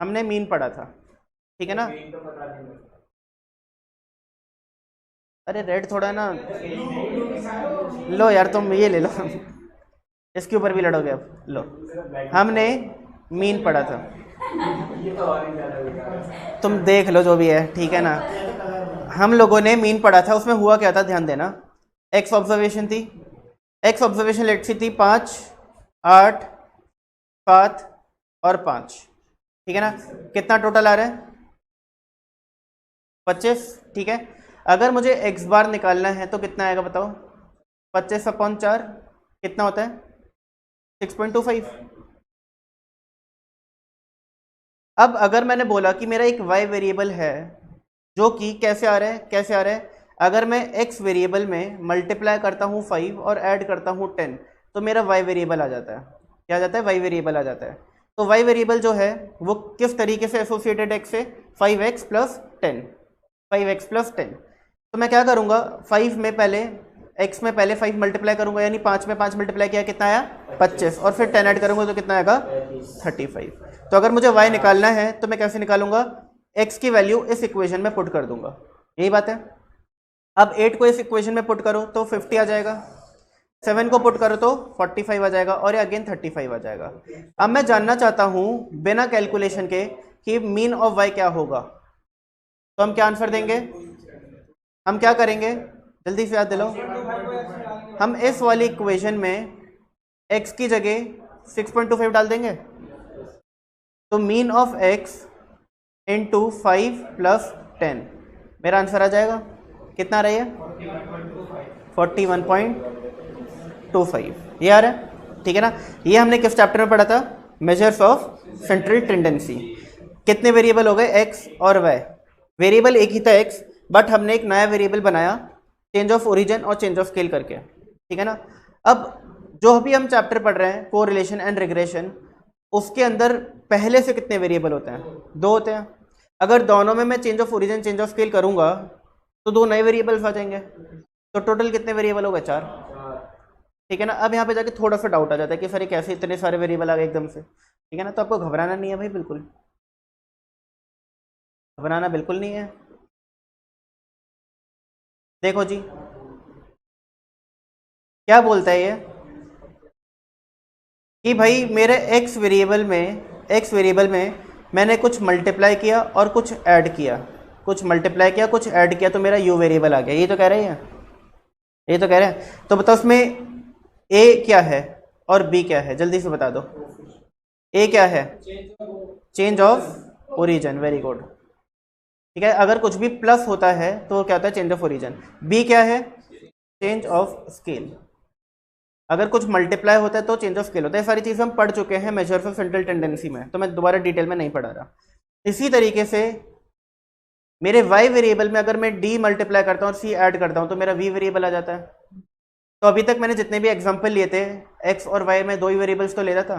हमने मीन पढ़ा था, ठीक है ना। अरे रेड थोड़ा ना, लो यार तुम ये ले लो इसके ऊपर भी लड़ोगे अब, लो। हमने मीन पढ़ा था, तुम देख लो जो भी है, ठीक है ना। हम लोगों ने मीन पढ़ा था, उसमें हुआ क्या था ध्यान देना। एक्स ऑब्जर्वेशन थी, एक्स ऑब्जर्वेशन लेट थी 5, 8, 7 और 5, ठीक है ना। कितना टोटल आ रहा है? 25, ठीक है। अगर मुझे एक्स बार निकालना है तो कितना आएगा बताओ? 25/4 कितना होता है? 6.25। अब अगर मैंने बोला कि मेरा एक y वेरिएबल है जो कि कैसे आ रहा है, अगर मैं x वेरिएबल में मल्टीप्लाई करता हूँ 5 और ऐड करता हूँ 10 तो मेरा y वेरिएबल आ जाता है। क्या आ जाता है? y वेरिएबल आ जाता है। तो y वेरिएबल जो है वो किस तरीके से एसोसिएटेड x से? 5x + 10, 5x + 10। तो मैं क्या करूँगा, 5 में पहले x में पहले 5 मल्टीप्लाई करूँगा, यानी 5 में 5 मल्टीप्लाई किया कितना आया? 25, और फिर 10 ऐड करूँगा तो कितना आएगा? 35। तो अगर मुझे y निकालना है तो मैं कैसे निकालूंगा? x की वैल्यू इस इक्वेशन में पुट कर दूंगा, यही बात है। अब 8 को इस इक्वेशन में पुट करो तो 50 आ जाएगा, 7 को पुट करो तो 45 आ जाएगा और ये अगेन 35 आ जाएगा। अब मैं जानना चाहता हूं बिना कैलकुलेशन के कि मीन ऑफ वाई क्या होगा, तो हम क्या आंसर देंगे, हम क्या करेंगे, जल्दी से याद दिलाओ। हम इस वाली इक्वेशन में x की जगह 6.25 डाल देंगे, तो mean of x into 5 plus 10 मेरा आंसर आ जाएगा। कितना रही है 41.25, ये आ रहा है, ठीक है ना। ये हमने किस चैप्टर में पढ़ा था, मेजर्स ऑफ सेंट्रल टेंडेंसी। कितने वेरिएबल हो गए, x और y। वेरिएबल एक ही था x, बट हमने एक नया वेरिएबल बनाया चेंज ऑफ ओरिजिन और चेंज ऑफ स्केल करके, ठीक है ना। अब जो अभी हम चैप्टर पढ़ रहे हैं कोरिलेशन एंड रिग्रेशन, उसके अंदर पहले से कितने वेरिएबल होते हैं, 2 होते हैं। अगर दोनों में मैं change of origin change of scale करूंगा तो 2 नए वेरिएबल्स आ जाएंगे, तो टोटल कितने वेरिएबल हो गए, 4, ठीक है ना। अब यहाँ पे जाके थोड़ा सा डाउट आ जाता है कि सर ये कैसे इतने सारे वेरिएबल आ गए एकदम से, ठीक है ना। तो आपको घबराना नहीं है भाई, बिल्कुल घबराना बिल्कुल नहीं है। देखो जी क्या बोलता है ये कि भाई मेरे x वेरिएबल में मैंने कुछ मल्टीप्लाई किया और कुछ ऐड किया, कुछ मल्टीप्लाई किया कुछ ऐड किया, तो मेरा u वेरिएबल आ गया। ये तो कह रहे हैं, ये तो कह रहे हैं। तो बताओ उसमें a क्या है और b क्या है, जल्दी से बता दो। a क्या है, change of origin, very good, ठीक है। अगर कुछ भी प्लस होता है तो क्या होता है, चेंज ऑफ ओरिजिन। b क्या है, चेंज ऑफ स्केल। अगर कुछ मल्टीप्लाई होता है तो चेंज ऑफ स्केल होता है। सारी चीज़ हम पढ़ चुके हैं मेजर्स ऑफ सेंट्रल टेंडेंसी में, तो मैं दोबारा डिटेल में नहीं पढ़ा रहा। इसी तरीके से मेरे y वेरिएबल में अगर मैं d मल्टीप्लाई करता हूँ और c ऐड करता हूँ तो मेरा v वेरिएबल आ जाता है। तो अभी तक मैंने जितने भी एग्जांपल लिए थे x और y में 2 ही वेरिएबल्स तो ले रहा था।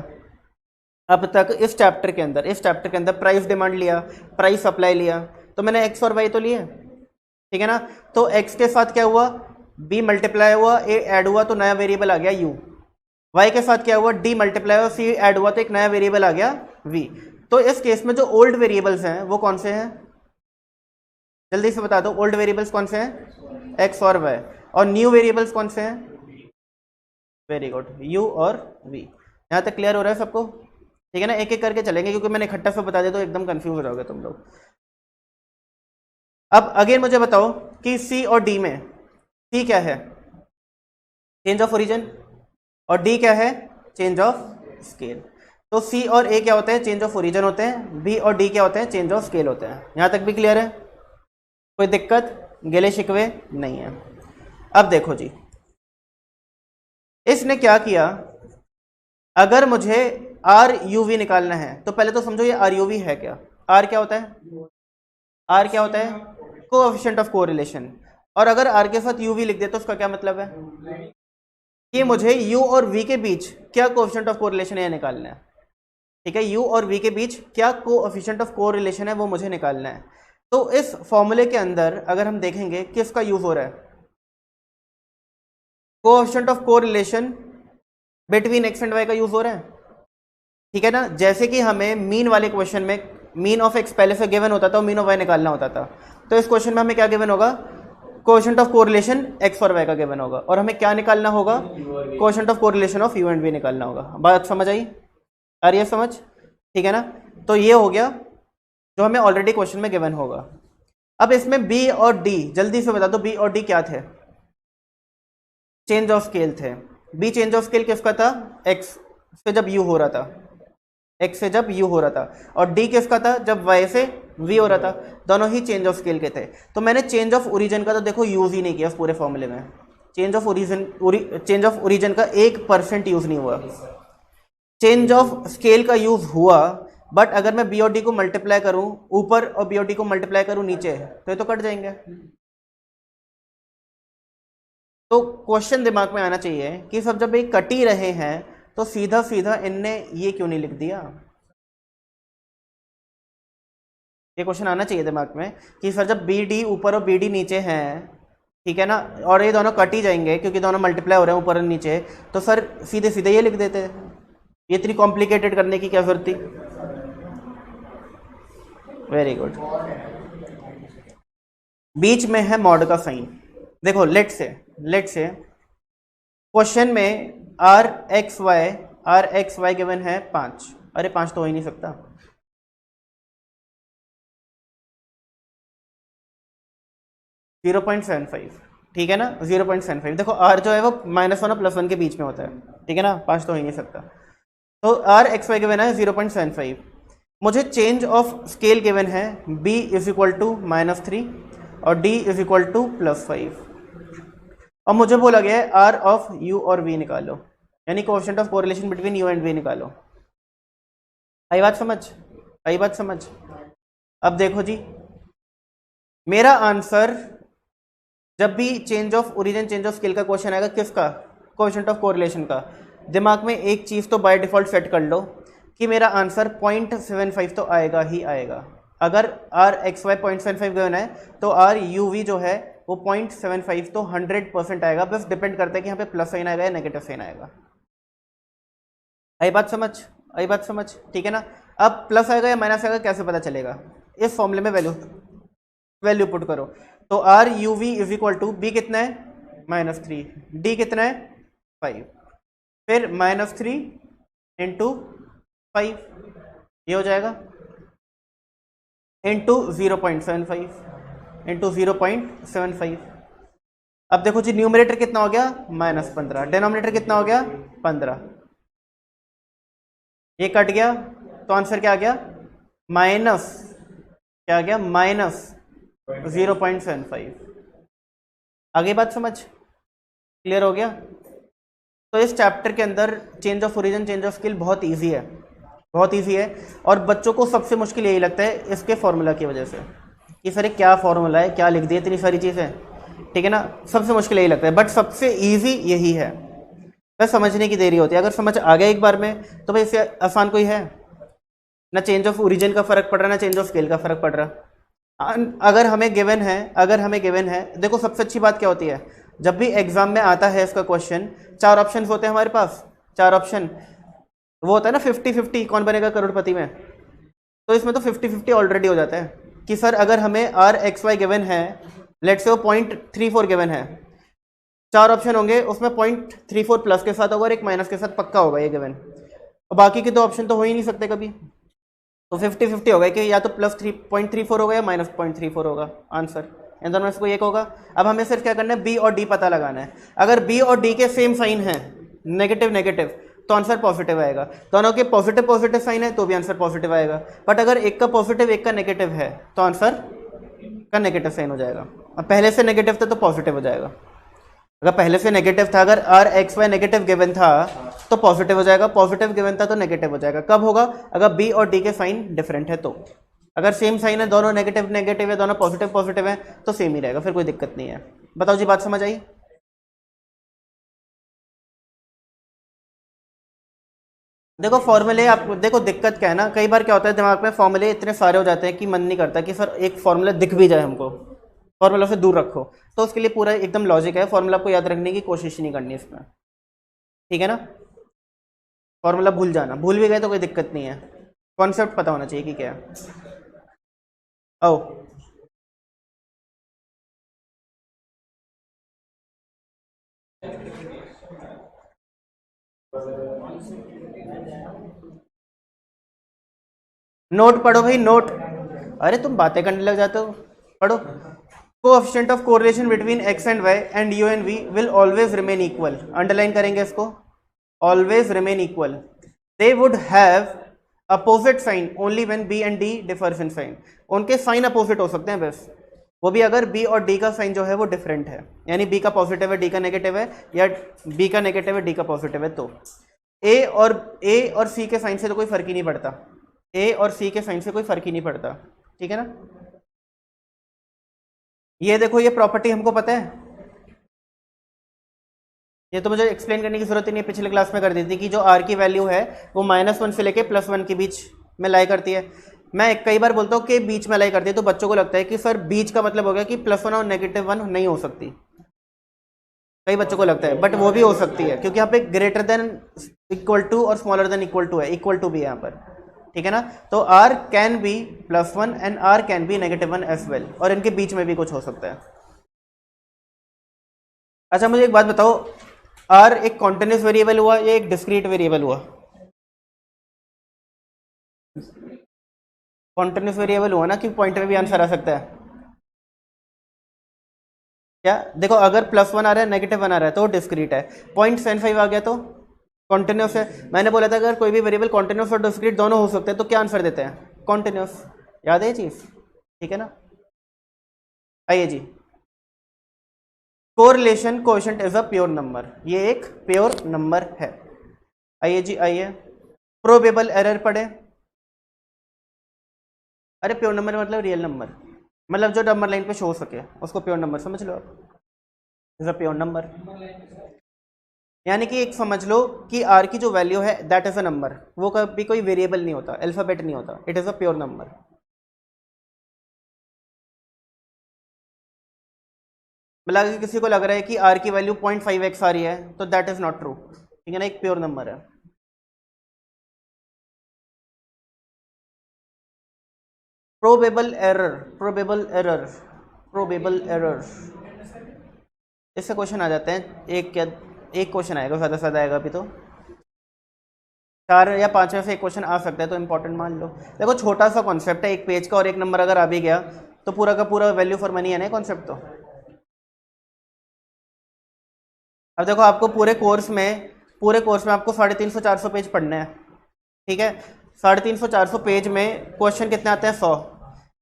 अब तक इस चैप्टर के अंदर प्राइस डिमांड लिया, प्राइस सप्लाई लिया, तो मैंने x और y तो लिए, ठीक है ना। तो x के साथ क्या हुआ, b मल्टीप्लाई हुआ, a ऐड हुआ, तो नया वेरिएबल आ गया u। y के साथ क्या हुआ, d मल्टीप्लाई हुआ, c ऐड हुआ, तो एक नया वेरिएबल आ गया v। तो इस केस में जो ओल्ड वेरिएबल्स हैं वो कौन से हैं, जल्दी से बता दो। ओल्ड वेरिएबल्स कौन से हैं, x और y, और न्यू वेरिएबल्स कौन से हैं, वेरी गुड, u और v। यहाँ तक क्लियर हो रहा है सबको, ठीक है ना। एक एक करके चलेंगे क्योंकि मैंने इकट्ठा से बता दिया तो एकदम कंफ्यूज हो जाओगे तुम लोग। अब अगेन मुझे बताओ कि c और d में, c क्या है, चेंज ऑफ ओरिजिन, और d क्या है, चेंज ऑफ स्केल। तो c और a क्या होते हैं, चेंज ऑफ ओरिजिन होते हैं, b और d क्या होते हैं, चेंज ऑफ स्केल होते हैं। यहाँ तक भी क्लियर है, कोई दिक्कत, गिले शिकवे नहीं है। अब देखो जी इसने क्या किया, अगर मुझे आर यू वी निकालना है तो पहले तो समझो ये आर यू वी है क्या। आर क्या होता है, आर क्या होता है, कोएफिशिएंट ऑफ कोरिलेशन। और अगर आर के साथ यू वी लिख दे तो उसका क्या मतलब है कि मुझे u और v के बीच क्या कोएफिशिएंट ऑफ कोरिलेशन है निकालना है, ठीक है। u और v के बीच क्या कोएफिशिएंट ऑफ कोरिलेशन है वो मुझे निकालना है। तो इस फॉर्मूले के अंदर अगर हम देखेंगे किसका यूज हो रहा है, coefficient of correlation between x and y का यूज हो रहा है, ठीक है ना। जैसे कि हमें मीन वाले क्वेश्चन में मीन ऑफ x पहले से गिवन होता था और मीन ऑफ y निकालना होता था, तो इस क्वेश्चन में हमें क्या गिवन होगा, कोएफिशिएंट ऑफ कोरिलेशन x और y का गिवन होगा, और हमें क्या निकालना होगा, coefficient of correlation of u and v निकालना होगा। बात समझ आई, आ रही है समझ, ठीक है ना। तो ये हो गया जो हमें ऑलरेडी क्वेश्चन में गिवन होगा। अब इसमें b और d, जल्दी से बता दो b और d क्या थे, चेंज ऑफ स्केल थे। b चेंज ऑफ स्केल किसका था, x से जब u हो रहा था, x से जब u हो रहा था, और d किसका था, जब y से v हो रहा था। दोनों ही चेंज ऑफ स्केल के थे। तो मैंने चेंज ऑफ ओरिजिन का तो देखो यूज ही नहीं किया पूरे फॉर्मूले में। चेंज ऑफ ओरिजिन का 1% यूज नहीं हुआ। चेंज ऑफ स्केल का यूज हुआ, बट अगर मैं बी और डी को मल्टीप्लाई करूं ऊपर और बी और डी को मल्टीप्लाई करूं नीचे तो ये तो कट जाएंगे। तो क्वेश्चन दिमाग में आना चाहिए कि सब जब ये कट ही रहे हैं तो सीधा सीधा इनने ये क्यों नहीं लिख दिया। ये क्वेश्चन आना चाहिए दिमाग में कि सर जब बी डी ऊपर और बी डी नीचे हैं, ठीक है ना, और ये दोनों कट ही जाएंगे क्योंकि दोनों मल्टीप्लाई हो रहे हैं ऊपर और नीचे, तो सर सीधे सीधे ये लिख देते हैं। ये इतनी कॉम्प्लिकेटेड करने की क्या जरूरत थी। Very good. बीच में है मॉड का साइन। देखो लेट से क्वेश्चन में आर एक्स वाई गिवन है 5। अरे 5 तो हो ही नहीं सकता, 0.75, ठीक है ना, 0.75। देखो आर जो है वो -1 और +1 के बीच में होता है, ठीक है ना, 5 तो हो ही नहीं सकता। तो आर एक्स वाई गिवन है 0.75। मुझे चेंज ऑफ स्केल गिवन है b इज इक्वल टू -3 और d इज इक्वल टू +5, और मुझे बोला गया है आर ऑफ u और v निकालो, यानी coefficient of correlation between u and v निकालो। आई बात समझ, आई बात समझ। अब देखो जी, मेरा आंसर जब भी change of origin change of scale का क्वेश्चन आएगा, किसका, कोएफिशिएंट ऑफ कोरिलेशन का, दिमाग में एक चीज़ तो बाय डिफॉल्ट सेट कर लो कि मेरा आंसर 0.75 तो आएगा ही आएगा। अगर आर एक्स वाई 0.75 गिवन है तो आर यू वी जो है वो 0.75 तो 100% आएगा, बस डिपेंड करता है कि यहाँ पे प्लस साइन आएगा या नेगेटिव साइन आएगा। आई बात समझ, आई बात समझ, ठीक है ना। अब प्लस आएगा या माइनस आएगा कैसे पता चलेगा, इस फॉर्मूले में वैल्यू पुट करो। तो r u v is equal to b कितना है -3, डी कितना है 5, फिर -3 इंटू 5 ये हो जाएगा, इंटू 0.75 इंटू 0.75। अब देखो जी न्यूमरेटर कितना हो गया -15, डिनोमिनेटर कितना हो गया 15, ये कट गया तो आंसर क्या आ गया क्या आ गया -0.75। आगे बात समझ, क्लियर हो गया। तो इस चैप्टर के अंदर change of origin change of scale बहुत इजी है, बहुत इजी है, और बच्चों को सबसे मुश्किल यही लगता है इसके फॉर्मूला की वजह से कि सर क्या फॉर्मूला है, क्या लिख दिए, इतनी सारी चीज़ें, ठीक है ना, सबसे मुश्किल यही लगता है, बट सबसे इजी यही है, बस समझने की देरी होती है। अगर समझ आ गया एक बार में तो भाई इससे आसान कोई है ना, चेंज ऑफ ओरिजिन का फर्क पड़ रहा, ना चेंज ऑफ स्केल का फर्क पड़ रहा। अगर हमें गिवन है, देखो सबसे अच्छी बात क्या होती है, जब भी एग्जाम में आता है इसका क्वेश्चन, 4 ऑप्शन होते हैं हमारे पास, 4 ऑप्शन, वो होता है ना 50-50 कौन बनेगा करोड़पति में, तो इसमें तो 50-50 ऑलरेडी हो जाता है कि सर अगर हमें आर एक्स वाई गिवन है, लेट्स से वो 0.34 गिवन है, 4 ऑप्शन होंगे, उसमें 0.34 प्लस के साथ होगा और एक माइनस के साथ पक्का होगा ये गिवन, और बाकी के 2 ऑप्शन तो हो ही नहीं सकते कभी, तो 50-50 होगा कि या तो +3.34 होगा या -0.34 होगा आंसर, इन दोनों में से कोई एक होगा। अब हमें सिर्फ क्या करना है, बी और डी पता लगाना है। अगर बी और डी के सेम साइन है, नेगेटिव नेगेटिव, तो आंसर पॉजिटिव आएगा, दोनों के पॉजिटिव साइन है तो भी आंसर पॉजिटिव आएगा, बट अगर एक का पॉजिटिव एक का नेगेटिव है तो आंसर का नेगेटिव साइन हो जाएगा। अब पहले से नेगेटिव था तो पॉजिटिव हो जाएगा, अगर पहले से नेगेटिव था, अगर r x y negative given था तो पॉजिटिव हो जाएगा, पॉजिटिव गिवन था तो नेगेटिव हो जाएगा। कब होगा, अगर बी और डी के साइन डिफरेंट है तो, अगर सेम साइन है, दोनों नेगेटिव नेगेटिव है, दोनों पॉजिटिव है, तो सेम ही रहेगा, फिर कोई दिक्कत नहीं है। बताओ जी बात समझ आई। देखो फॉर्मूले, आप देखो दिक्कत क्या है ना, कई बार क्या होता है दिमाग में फॉर्मूले इतने सारे हो जाते हैं कि मन नहीं करता कि सर एक फॉर्मूला दिख भी जाए हमको, फॉर्मूला से दूर रखो, तो उसके लिए पूरा एकदम लॉजिक है, फॉर्मूला को याद रखने की कोशिश नहीं करनी इसमें, ठीक है ना, फॉर्मूला भूल जाना, भूल भी गए तो कोई दिक्कत नहीं है, कॉन्सेप्ट पता होना चाहिए कि क्या है। आओ नोट पढ़ो भाई, नोट, अरे तुम बातें करने लग जाते हो, पढ़ो। Coefficient of correlation between x and y and u and v will always remain equal, underline करेंगे इसको, always remain equal, they would have opposite sign only when b and d differs in sign, उनके sign opposite हो सकते हैं बस, वो भी अगर बी और डी का साइन जो है वो डिफरेंट है, यानी बी का पॉजिटिव है डी का नेगेटिव है, या बी का नेगेटिव है डी का पॉजिटिव है, तो ए और सी के साइन से तो कोई फर्क ही नहीं पड़ता, ए और सी के साइन से कोई फर्क ही नहीं पड़ता, ठीक है ना। ये देखो ये प्रॉपर्टी हमको पता है, ये तो मुझे एक्सप्लेन करने की जरूरत ही नहीं, पिछले क्लास में कर दी थी कि जो आर की वैल्यू है वो -1 से लेके +1 के बीच में लाई करती है। मैं कई बार बोलता हूँ कि बीच में लाई करती है, तो बच्चों को लगता है कि सर बीच का मतलब हो गया कि +1 और -1 नहीं हो सकती, कई बच्चों को लगता है, बट वो भी हो सकती है, क्योंकि यहाँ पे ग्रेटर देन इक्वल टू और स्मॉलर देन इक्वल टू है, इक्वल टू भी है यहाँ पर, ठीक है ना। तो r can be +1 and r can be -1 as well, और इनके बीच में भी कुछ हो सकता है। अच्छा मुझे एक बात बताओ, आर एक कॉन्टिन्यूस वेरिएबल हुआ या एक डिस्क्रीट वेरिएबल हुआ? कॉन्टिन्यूस वेरिएबल हुआ ना, कि पॉइंट में भी आंसर आ सकता है क्या? देखो अगर +1 आ रहा है, -1 आ रहा है तो डिस्क्रीट है, 0.75 आ गया तो कॉन्टिन्यूस है। मैंने बोला था अगर कोई भी वेरिएबल कॉन्टिन्यूस और डिस्क्रीट दोनों हो सकते हैं तो क्या आंसर देते हैं? कॉन्टिन्यूस। याद है ये चीज? ठीक है ना? आइए जी, correlation coefficient is a pure number, ये एक प्योर नंबर है। आइए जी आइए, प्रोबेबल एरर पढ़े। अरे प्योर नंबर मतलब रियल नंबर, मतलब जो नंबर लाइन पे शो हो सके उसको प्योर नंबर समझ लो आप, इज अ प्योर नंबर। यानी कि एक समझ लो कि आर की जो वैल्यू है दैट इज अ नंबर, वो कभी कोई वेरिएबल नहीं होता, अल्फाबेट नहीं होता, it is a pure number. मतलब कि किसी को लग रहा है कि आर की वैल्यू 0.5x आ रही है तो दैट इज नॉट ट्रू, ठीक है ना, एक प्योर नंबर है। Probable error, probable error, probable error, इससे क्वेश्चन आ जाते हैं, एक क्या एक क्वेश्चन आएगा, ज़्यादा से ज़्यादा आएगा अभी तो 4 या 5 में से एक क्वेश्चन आ सकता है, तो इंपॉर्टेंट मान लो। देखो छोटा सा कॉन्सेप्ट है, एक पेज का, और एक नंबर अगर आ भी गया तो पूरा का पूरा वैल्यू फॉर मनी है ना कॉन्सेप्ट तो। अब देखो आपको पूरे कोर्स में आपको 350-400 पेज पढ़ने हैं, ठीक है? 350-400 पेज में क्वेश्चन कितने आते हैं? 100।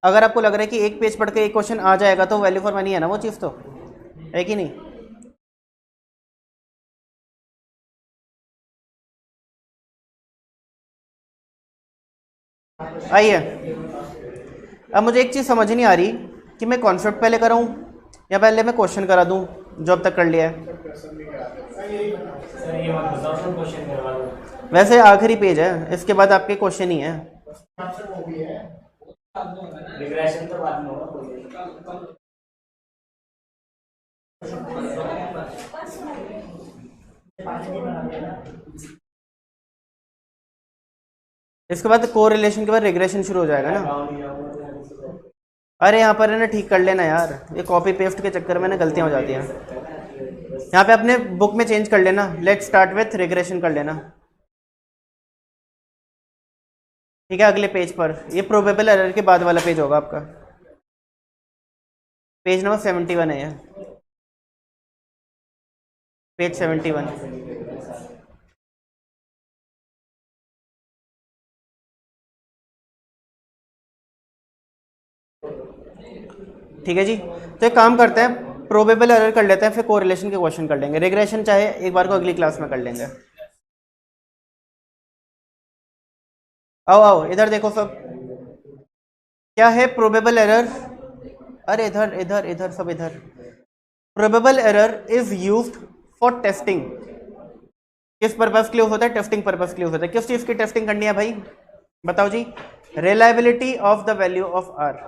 अगर आपको लग रहा है कि एक पेज पढ़ के एक क्वेश्चन आ जाएगा तो वैल्यू फॉर मनी है ना वो चीज़ तो, है कि नहीं? आइए, अब मुझे एक चीज़ समझ नहीं आ रही कि मैं कॉन्सेप्ट पहले कराऊं या पहले मैं क्वेश्चन करा दूं जो अब तक कर लिया है। वैसे आखिरी पेज है, इसके बाद आपके क्वेश्चन ही है। रिग्रेशन तो बाद में होगा। इसके बाद कोरिलेशन के बाद रिग्रेशन शुरू हो जाएगा ना। अरे यहाँ पर है ना, ठीक कर लेना यार, ये कॉपी पेस्ट के चक्कर में ना गलतियाँ हो जाती हैं। यहाँ पे अपने बुक में चेंज कर लेना, लेट स्टार्ट विथ रिग्रेशन कर लेना, ठीक है? अगले पेज पर, ये प्रोबेबल एरर के बाद वाला पेज होगा आपका, पेज नंबर 71 है ये, पेज 71। ठीक है जी, तो एक काम करते हैं, प्रोबेबल एरर कर लेते हैं, फिर कोरिलेशन के क्वेश्चन कर लेंगे, रिग्रेशन चाहे एक बार को अगली क्लास में कर लेंगे। आओ आओ इधर देखो सब, क्या है प्रोबेबल एरर? अरे इधर इधर इधर सब इधर। Probable error is used for testing, किस पर्पस के लिए होता है? टेस्टिंग पर्पस के लिए होता है। किस चीज की टेस्टिंग करनी है भाई, बताओ जी? Reliability of the value of R,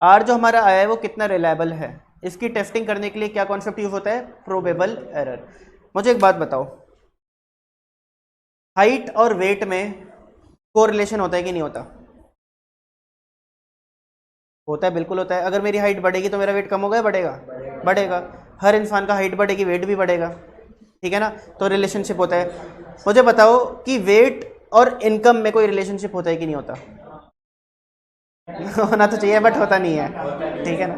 R जो हमारा आया है वो कितना रिलायबल है, इसकी टेस्टिंग करने के लिए क्या कॉन्सेप्ट यूज होता है? Probable error. मुझे एक बात बताओ, हाइट और वेट में कोरिलेशन होता है कि नहीं होता? होता है, बिल्कुल होता है। अगर मेरी हाइट बढ़ेगी तो मेरा वेट कम होगा या बढ़ेगा? बढ़ेगा। हर इंसान का हाइट बढ़ेगी वेट भी बढ़ेगा, ठीक है ना? तो रिलेशनशिप होता है। मुझे बताओ कि वेट और इनकम में कोई रिलेशनशिप होता है कि नहीं होता? होना तो चाहिए बट होता नहीं है, ठीक है ना?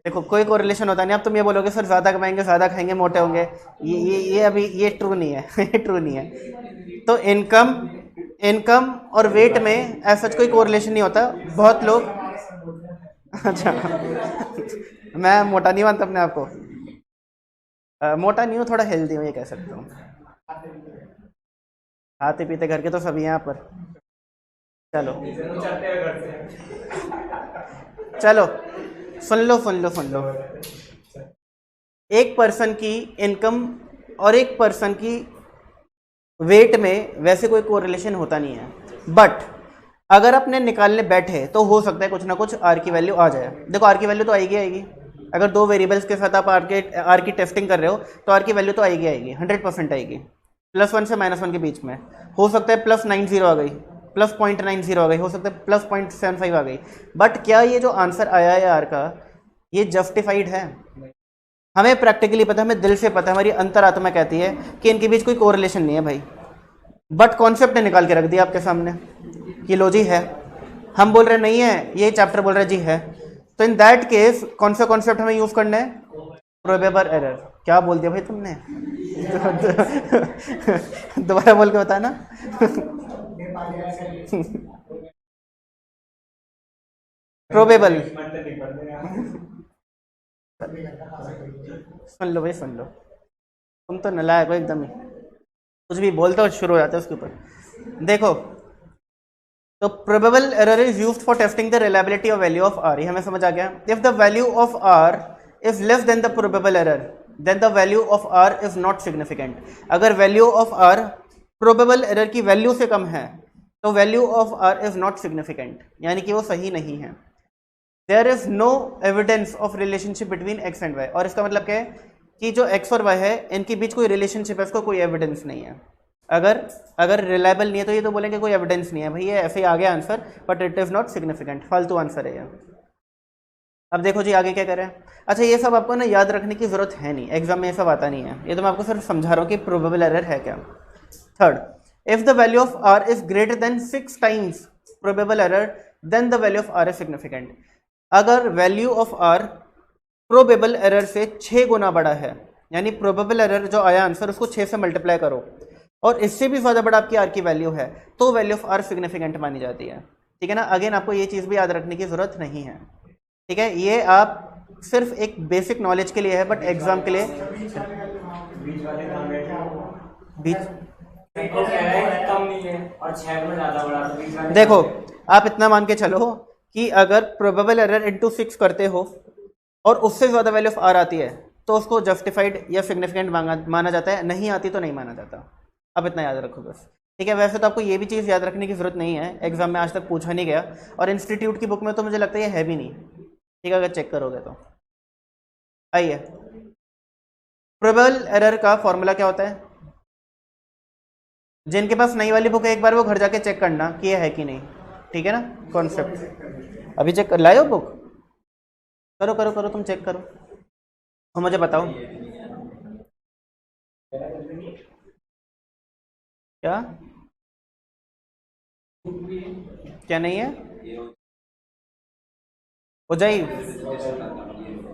देखो कोई कोरिलेशन होता नहीं। अब तुम ये बोलोगे सर ज़्यादा कमाएंगे ज़्यादा खाएंगे मोटे होंगे, ये अभी ये ट्रू नहीं है ये ट्रू नहीं है। तो इनकम इनकम और वेट में ऐसा कोई कोरिलेशन नहीं होता। बहुत लोग अच्छा मैं मोटा नहीं मानता अपने आप को, मोटा नहीं हूँ, थोड़ा हेल्दी हूँ ये कह सकता हूँ। खाते पीते घर के तो सभी यहाँ पर। चलो चलो सुन लो, एक पर्सन की इनकम और एक पर्सन की वेट में वैसे कोई कोरिलेशन होता नहीं है, बट अगर अपने निकालने बैठे तो हो सकता है कुछ ना कुछ आर की वैल्यू आ जाए। देखो आर की वैल्यू तो आएगी आएगी, अगर दो वेरिएबल्स के साथ आप आर की टेस्टिंग कर रहे हो तो आर की वैल्यू तो आएगी आएगी, 100% आएगी। +1 से -1 के बीच में हो सकता है +90 आ गई, +0.90 आ गई, हो सकता है +0.75 आ गई, बट क्या ये जो आंसर आया है आर का ये जस्टिफाइड है? हमें प्रैक्टिकली पता है, हमें दिल से पता है, हमारी अंतरात्मा कहती है कि इनके बीच कोई कोरिलेशन नहीं है भाई, बट कॉन्सेप्ट ने निकाल के रख दिया आपके सामने कि लो जी है, हम बोल रहे नहीं है, ये चैप्टर बोल रहा है जी है। तो इन दैट केस कौन सा कॉन्सेप्ट हमें यूज करना है? Probable error. क्या बोल दिया भाई तुमने? दोबारा बोल के बताना। प्रोबेबल, सुन लो भाई सुन लो, तुम तो नालायक हो एकदम ही, कुछ भी बोलते हो शुरू हो जाते हो उसके ऊपर। देखो, तो probable error is used for testing the reliability of value of R. ये हमें समझ आ गया। If the value of R is less than the probable error then the value of R is not significant. अगर value of R probable error की value से कम है तो value of R is not significant, यानी कि वो सही नहीं है। There is no evidence of relationship between x and y. और इसका मतलब क्या है कि जो एक्स और वाई है इनके बीच कोई रिलेशनशिप है, इसको कोई एविडेंस नहीं है। अगर रिलायबल नहीं है तो ये तो बोलेंगे कोई एविडेंस नहीं है भाई, ये ऐसे ही आ गया answer, but it is not significant, फालतू आंसर है ये। अब देखो जी आगे क्या करें। अच्छा, ये सब आपको ना याद रखने की जरूरत है नहीं, एग्जाम में ये सब आता नहीं है, ये तो मैं आपको सिर्फ समझा रहा हूँ कि प्रोबेबल एरर है क्या। Third, if the value of R is greater than 6 times probable error then the value of R is significant. अगर value of R probable error से 6 गुना बड़ा है, यानी प्रोबेबल एरर जो आया आंसर उसको 6 से मल्टीप्लाई करो और इससे भी ज़्यादा बड़ा आपकी आर की वैल्यू है, तो वैल्यू ऑफ आर सिग्निफिकेंट मानी जाती है। ठीक है ना। अगेन आपको ये चीज़ भी याद रखने की ज़रूरत नहीं है। ठीक है, ये आप सिर्फ एक बेसिक नॉलेज के लिए है, बट एग्जाम के लिए बीच कम नहीं है और 6 गुना ज्यादा बड़ा, तो बीच वाले देखो, आप इतना मान के चलो कि अगर प्रोबेबल एरर इंटू 6 करते हो और उससे ज़्यादा वैल्यू ऑफ आर आती है तो उसको जस्टिफाइड या सिग्निफिकेंट माना जाता है, नहीं आती तो नहीं माना जाता। अब इतना याद रखो बस। ठीक है, वैसे तो आपको ये भी चीज़ याद रखने की ज़रूरत नहीं है, एग्जाम में आज तक पूछा नहीं गया, और इंस्टीट्यूट की बुक में तो मुझे लगता है ये है भी नहीं। ठीक है, अगर चेक करोगे तो। आइए, प्रोबेबल एरर का फॉर्मूला क्या होता है? जिनके पास नई वाली बुक है एक बार वो घर जाके चेक करना कि ये है कि नहीं। ठीक है ना, कॉन्सेप्ट अभी चेक कर लाए हो बुक? करो करो करो, तुम चेक करो और मुझे बताओ क्या क्या नहीं है। हो जाए,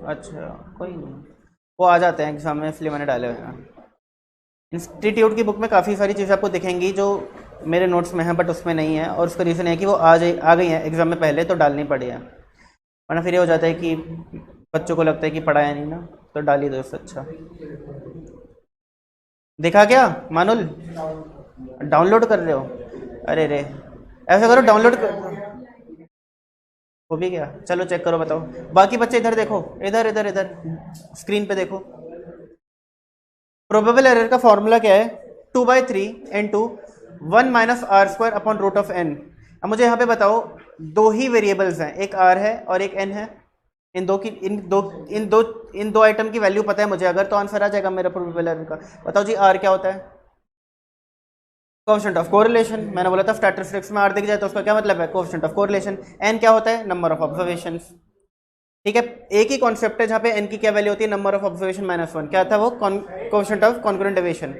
अच्छा कोई नहीं, वो आ जाते हैं एग्जाम में, इसलिए मैंने डाले हुए हैं। इंस्टीट्यूट की बुक में काफ़ी सारी चीज़ें आपको दिखेंगी जो मेरे नोट्स में है बट उसमें नहीं है, और उसका रीज़न है कि वो आ गई हैं एग्जाम में पहले, तो डालनी पड़ी है, वरना फिर ये हो जाता है कि बच्चों को लगता है कि पढ़ाया नहीं ना, तो डाल ही दो इससे अच्छा। देखा क्या मानुल? डाउनलोड कर रहे हो? अरे रे, ऐसा करो डाउनलोड कर, हो भी गया, चलो चेक करो बताओ। बाकी बच्चे इधर देखो, इधर इधर इधर स्क्रीन पे देखो। प्रोबेबल एरर का फॉर्मूला क्या है? 2/3 into 1 minus r square upon root of n. अब मुझे यहाँ पे बताओ, दो ही वेरिएबल्स हैं, एक आर है और एक एन है, इन दो आइटम की वैल्यू पता है मुझे अगर, तो आंसर आ जाएगा मेरा प्रोबेबल एरर का। बताओ जी आर क्या होता है? Coefficient of correlation. मैंने बोला था स्टैटिस्टिक्स में आर दिख जाए तो उसका क्या मतलब है? Coefficient of correlation. एन क्या होता है? Number of observations. ठीक है, एक ही कॉन्सेप्ट है जहाँ पे एन की क्या वैल्यू होती है? Number of observation minus 1। क्या था वो? Coefficient of concurrent deviation.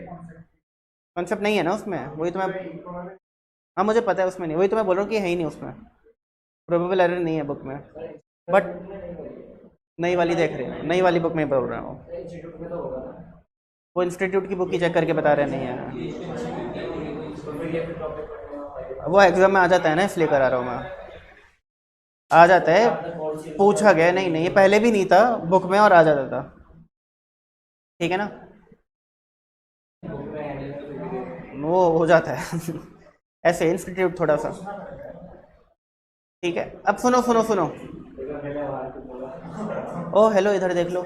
Concept नहीं है ना उसमें, वही तो मैं, हाँ मुझे पता है उसमें नहीं, वही तो मैं बोल रहा हूँ कि है ही नहीं उसमें, प्रोबेबल एरर नहीं है बुक में, बट नई वाली देख रहे हैं, नई वाली बुक में बोल रहा हूँ, वो इंस्टीट्यूट की बुक ही चेक करके बता रहे नहीं है, वो एग्जाम में आ जाता है ना, इसलिए करा रहा हूँ मैं, आ जाता है, पूछा गया। नहीं नहीं, ये पहले भी नहीं था बुक में और आ जाता था। ठीक है ना, वो हो जाता है ऐसे इंस्टीट्यूट थोड़ा सा। ठीक है, अब सुनो सुनो सुनो, ओ हेलो, इधर देख लो।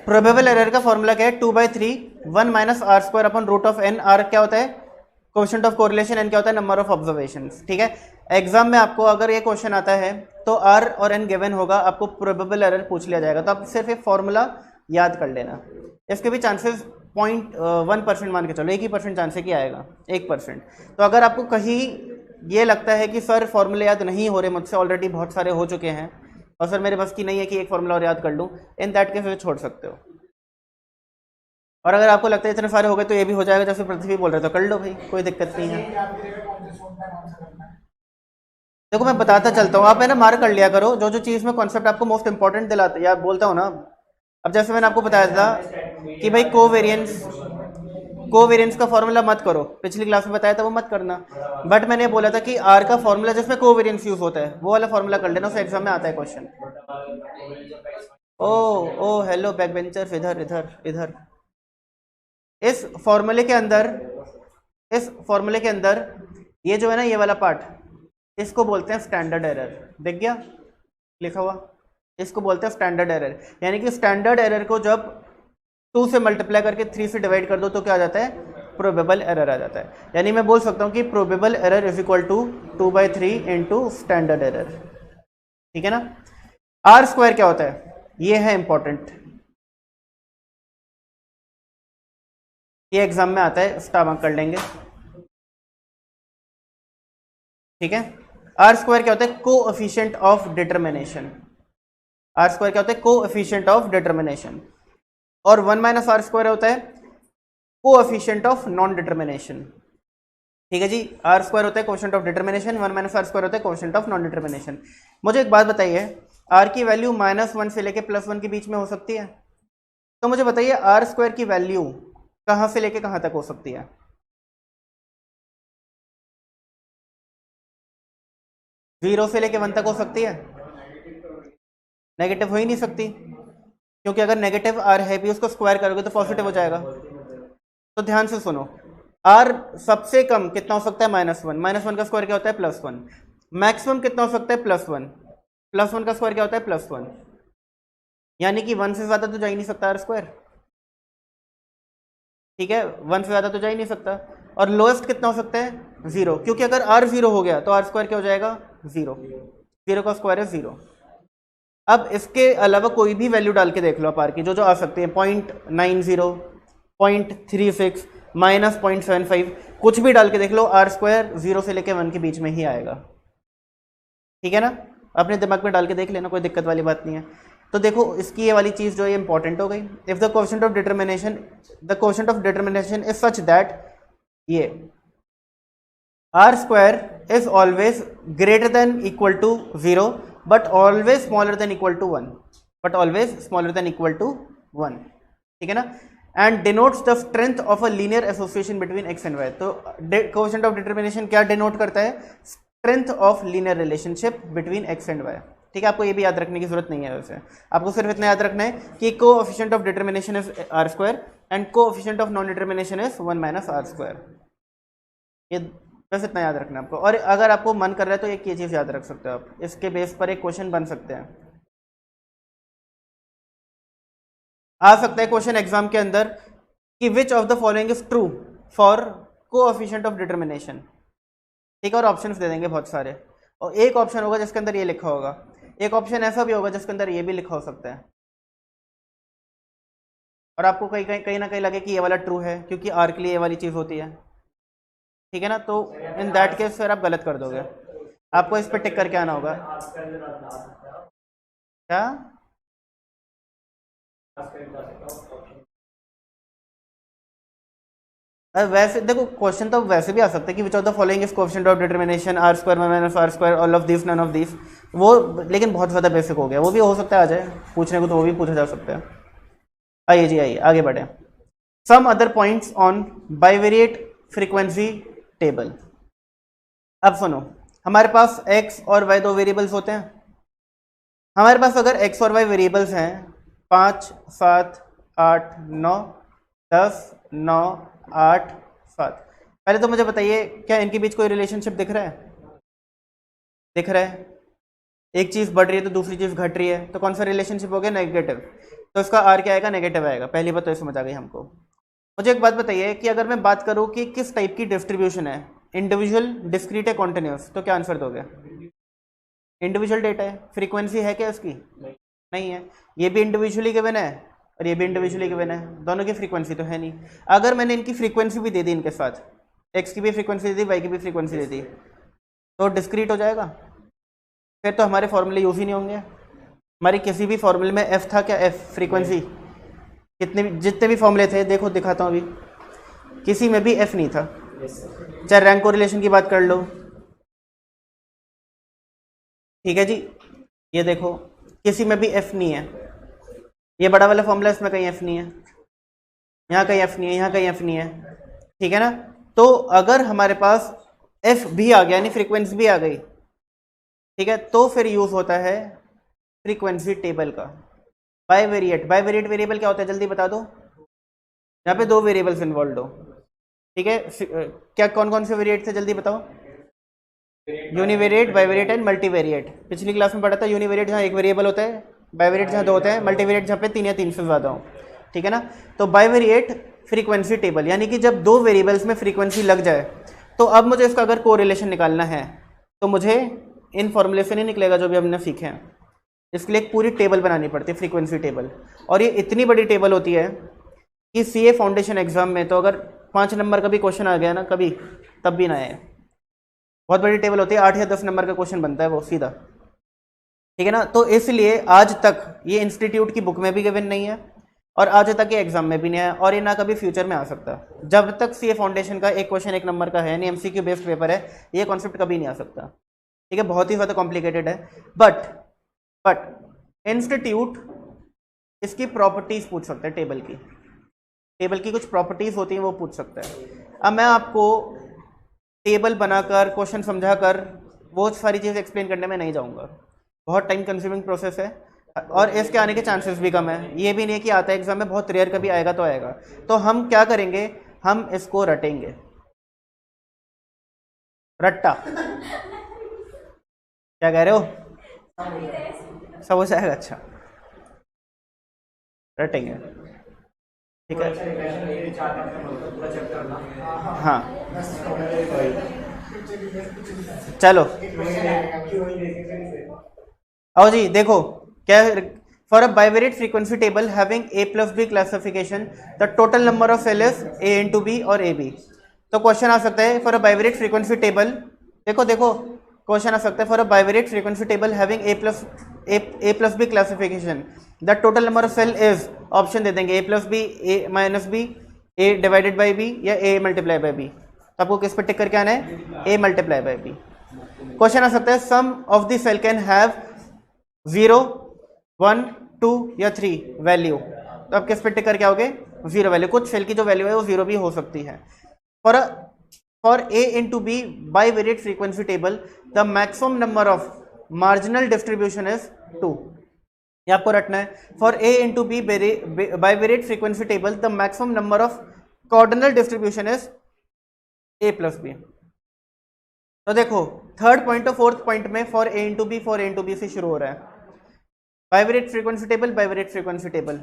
प्रोबेबल एरर का फॉर्मूला क्या है? 2/3 1 minus r square upon root of n. R क्या होता है? Coefficient of correlation. एन क्या होता है? Number of observations. ठीक है, एग्जाम में आपको अगर ये क्वेश्चन आता है तो आर और एन गिवन होगा, आपको प्रोबेबल एरर पूछ लिया जाएगा, तो आप सिर्फ ये फॉर्मूला याद कर लेना। इसके भी चांसेस 0.1% मान के चलो, 1% चांस है कि आएगा, 1%। तो अगर आपको कहीं ये लगता है कि सर फॉर्मूले याद नहीं हो रहे मुझसे, ऑलरेडी बहुत सारे हो चुके हैं और सर मेरे बस की नहीं है कि एक फॉर्मूला और याद कर लूँ, इन दैट केस छोड़ सकते हो। और अगर आपको लगता है इतने सारे हो गए तो ये भी हो जाएगा, जैसे पृथ्वी बोल रहे तो कर लो भाई, कोई दिक्कत नहीं है। देखो मैं बताता चलता हूँ, आप है ना मार्क कर लिया करो जो जो चीज़ में कॉन्सेप्ट आपको मोस्ट इंपॉर्टेंट दिलाते या बोलता हूँ ना। अब जैसे मैंने आपको बताया था कि भाई कोवेरियंस का फॉर्मूला मत करो, पिछली क्लास में बताया था वो मत करना, बट मैंने बोला था कि आर का फॉर्मूला जिसमें कोवेरियंस यूज होता है वो वाला फॉर्मूला कर लेना, उस एग्जाम में आता है क्वेश्चन। ओ ओ हेलो बैक बेंचर्स, इधर इधर इधर। इस फॉर्मूले के अंदर ये जो है ना ये वाला पार्ट, इसको बोलते हैं स्टैंडर्ड एरर। दिख गया लिखा हुआ, इसको बोलते हैं स्टैंडर्ड एरर। यानी कि स्टैंडर्ड एरर को जब 2 से मल्टीप्लाई करके 3 से डिवाइड कर दो तो क्या आ जाता है, प्रोबेबल एरर आ जाता है। यानी मैं बोल सकता हूँ कि probable error is equal to 2/3 into standard error. ठीक है ना। आर स्क्वायर क्या होता है, ये है इंपॉर्टेंट, ये एग्जाम में आता है, स्टार मार्क कर लेंगे। ठीक है। आर स्क्वायर क्या होता है, coefficient of determination. R square क्या होता है, कोएफिशिएंट ऑफ डिटरमिनेशन। और 1 माइनस आर स्क्वायर होता है कोएफिशिएंट ऑफ नॉन डिटरमिनेशन। ठीक है जी, आर स्क्वायर होता है coefficient of determination, 1 minus r square होता है कोएफिशिएंट ऑफ नॉन डिटरमिनेशन। मुझे एक बात बताइए, आर की वैल्यू -1 से लेके +1 के बीच में हो सकती है, तो मुझे बताइए आर स्क्वायर की वैल्यू कहां से लेके कहां तक हो सकती है। जीरो से लेके 1 तक हो सकती है, नेगेटिव हो ही नहीं सकती, क्योंकि अगर नेगेटिव आर है भी उसको स्क्वायर करोगे तो पॉजिटिव हो जाएगा। तो ध्यान से सुनो, आर सबसे कम कितना हो सकता है, -1, -1 का स्क्वायर क्या होता है, +1। मैक्सिमम कितना हो सकता है, +1, +1 का स्क्वायर क्या होता है, +1। यानी कि 1 से ज्यादा तो जा ही नहीं सकता आर स्क्वायर। ठीक है, 1 से ज्यादा तो जा ही नहीं सकता। और लोएस्ट कितना हो सकता है, 0, क्योंकि अगर आर 0 हो गया तो आर स्क्वायर क्या हो जाएगा, 0। 0 का स्क्वायर है 0। अब इसके अलावा कोई भी वैल्यू डाल के देख लो आप आर की, जो जो आ सकती है, 0.90, 0.36, -0.75, कुछ भी डाल के देख लो, आर स्क्वायर 0 से लेकर 1 के बीच में ही आएगा। ठीक है ना, अपने दिमाग में डाल के देख लेना, कोई दिक्कत वाली बात नहीं है। तो देखो इसकी ये वाली चीज जो है इंपॉर्टेंट हो गई। If the coefficient of determination is such that, ये R square is always greater than equal to 0 but always smaller than equal to 1, ठीक है ना। And denotes the strength of a linear association between x and Y. तो coefficient of determination क्या denote करता है, strength of linear relationship between x and Y. ठीक है, आपको ये भी याद रखने की जरूरत नहीं है वैसे, आपको सिर्फ इतना याद रखना है कि coefficient of determination is r square and coefficient of non determination is 1 minus r square. ये बस इतना याद रखना है आपको। और अगर आपको मन कर रहा है तो एक ये चीज याद रख सकते हो आप, इसके बेस पर एक क्वेश्चन बन सकते हैं, आ सकता है क्वेश्चन एग्जाम के अंदर कि which of the following is true for coefficient of determination. ठीक है, और ऑप्शंस दे देंगे बहुत सारे, और एक ऑप्शन होगा जिसके अंदर ये लिखा होगा, एक ऑप्शन ऐसा भी होगा जिसके अंदर ये भी लिखा हो सकता है, और आपको कहीं ना कहीं लगे कि ये वाला ट्रू है क्योंकि आर के लिए ये वाली चीज होती है। ठीक है ना, तो इन दैट केस फिर आप गलत कर दोगे, आपको इस पर टिक करके आना होगा। क्या वैसे देखो क्वेश्चन तो वैसे भी आ सकता है कि which of the following is coefficient of determination r square minus r square all of this none of this, वो लेकिन बहुत ज़्यादा बेसिक हो गया, वो भी हो सकता है आ जाए पूछने को, तो वो भी पूछा जा सकता है। आइए जी आइए आगे बढ़े। Some other points on bivariate frequency table. अब सुनो, हमारे पास x और y दो वेरिएबल्स होते हैं। हमारे पास अगर x और y वेरिएबल्स हैं 5, 7, 8, 9, 10, 9, 8, 7, पहले तो मुझे बताइए क्या इनके बीच कोई रिलेशनशिप दिख रहा है, दिख रहा है। एक चीज बढ़ रही है तो दूसरी चीज घट रही है, तो कौन सा रिलेशनशिप हो गया, नेगेटिव, तो इसका आर क्या आएगा, नेगेटिव आएगा। पहली बात तो ये समझ आ गई हमको। मुझे एक बात बताइए कि अगर मैं बात करूं कि किस टाइप की डिस्ट्रीब्यूशन है, इंडिविजुअल, डिस्क्रीट है, कॉन्टिन्यूस, तो क्या आंसर दोगे, इंडिविजुअल डेटा है। फ्रीक्वेंसी है क्या इसकी, नहीं है। ये भी इंडिविजुअली गिवन है और ये भी इंडिविजुअली गिवन है, दोनों की फ्रीक्वेंसी तो है नहीं। अगर मैंने इनकी फ्रीक्वेंसी भी दे दी, इनके साथ एक्स की भी फ्रीक्वेंसी दे दी, वाई की भी फ्रीक्वेंसी दे दी, तो डिस्क्रीट हो जाएगा, फिर तो हमारे फॉर्मूले यूज ही नहीं होंगे। हमारी किसी भी फॉर्मूले में एफ था क्या, एफ फ्रीक्वेंसी, कितने भी जितने भी फॉर्मूले थे देखो दिखाता हूँ अभी, किसी में भी एफ नहीं था। Yes sir. चाहे रैंक कोरिलेशन की बात कर लो, ठीक है जी, ये देखो किसी में भी एफ नहीं है। ये बड़ा वाला फॉर्मूला, इसमें कहीं एफ नहीं है, यहाँ कहीं एफ नहीं है, यहाँ कहीं एफ नहीं है, ठीक है ना। तो अगर हमारे पास एफ भी आ गया यानी फ्रीक्वेंसी भी आ गई, ठीक है, तो फिर यूज होता है फ्रीक्वेंसी टेबल का। बाइवेरिएट, बाइवेरिएट वेरिएबल क्या होता है जल्दी बता दो। यहाँ पे दो वेरिएबल्स इन्वॉल्व हो, ठीक है। क्या कौन कौन से वेरिएट थे जल्दी बताओ। Univariate, bivariate and multivariate. पिछली क्लास में पढ़ा था यूनिवेरिएट जहाँ एक वेरिएबल होता है, बाइवेरिएट जहाँ दो होते हैं, मल्टीवेरिएट जहाँ पे तीन या तीन से ज़्यादा हो, ठीक है ना। तो बाइवेरिएट फ्रीक्वेंसी टेबल, यानी कि जब दो वेरिएबल्स में फ्रीक्वेंसी लग जाए, तो अब मुझे इसका अगर कोरिलेशन निकालना है तो मुझे इन फॉर्मूले से नहीं निकलेगा जो भी हमने सीखे हैं। इसके लिए एक पूरी टेबल बनानी पड़ती है, फ्रीक्वेंसी टेबल। और ये इतनी बड़ी टेबल होती है कि सीए फाउंडेशन एग्जाम में तो अगर 5 नंबर का भी क्वेश्चन आ गया ना कभी, तब भी ना आए। बहुत बड़ी टेबल होती है, 8 या 10 नंबर का क्वेश्चन बनता है वो सीधा, ठीक है ना। तो इसलिए आज तक ये इंस्टीट्यूट की बुक में भी गिवन नहीं है और आज तक ये एग्जाम में भी नहीं है, और ये ना कभी फ्यूचर में आ सकता। जब तक सीए फाउंडेशन का एक क्वेश्चन 1 नंबर का है, यानी एमसीक्यू बेस्ड पेपर है, ये कॉन्सेप्ट कभी नहीं आ सकता, ठीक है। बहुत ही ज़्यादा कॉम्प्लिकेटेड है। बट इंस्टीट्यूट इसकी प्रॉपर्टीज पूछ सकता है, टेबल की कुछ प्रॉपर्टीज होती हैं वो पूछ सकता है। अब मैं आपको टेबल बनाकर क्वेश्चन समझाकर वो सारी चीज़ एक्सप्लेन करने में नहीं जाऊंगा, बहुत टाइम कंज्यूमिंग प्रोसेस है और इसके आने के चांसेस भी कम है। ये भी नहीं कि आता है एग्जाम में, बहुत रेयर कभी आएगा तो आएगा। तो हम क्या करेंगे, हम इसको रटेंगे, रट्टा क्या कह रहे हो, सब हो जाएगा, अच्छा रटेंगे, ठीक है। हाँ चलो आओ जी, देखो क्या, for a bivariate frequency table having A plus B classification the total number of cell is A into B और ए बी। तो क्वेश्चन आ सकता है for a bivariate frequency table, देखो क्वेश्चन आ सकता है for a bivariate frequency table having A plus B classification the total number of cell is, option दे देंगे A plus B, A minus B, A divided by B या ए multiply by B. तो आपको किस पर टिक करके आना है, A multiply by B. Question आ सकता है sum of the cell can have 0, 1, 2 या 3 वैल्यू। तो आप किस पे टिक करके आओगे, 0 वैल्यू। कुछ सेल की जो वैल्यू है वो 0 भी हो सकती है। For a into b bivariate frequency table the maximum number of marginal distribution is 2। ये आपको रटना है। For a into b bivariate frequency table the maximum number of cardinal distribution is a plus b. तो देखो third point और fourth point में for a into b से शुरू हो रहा है। Bivariate frequency table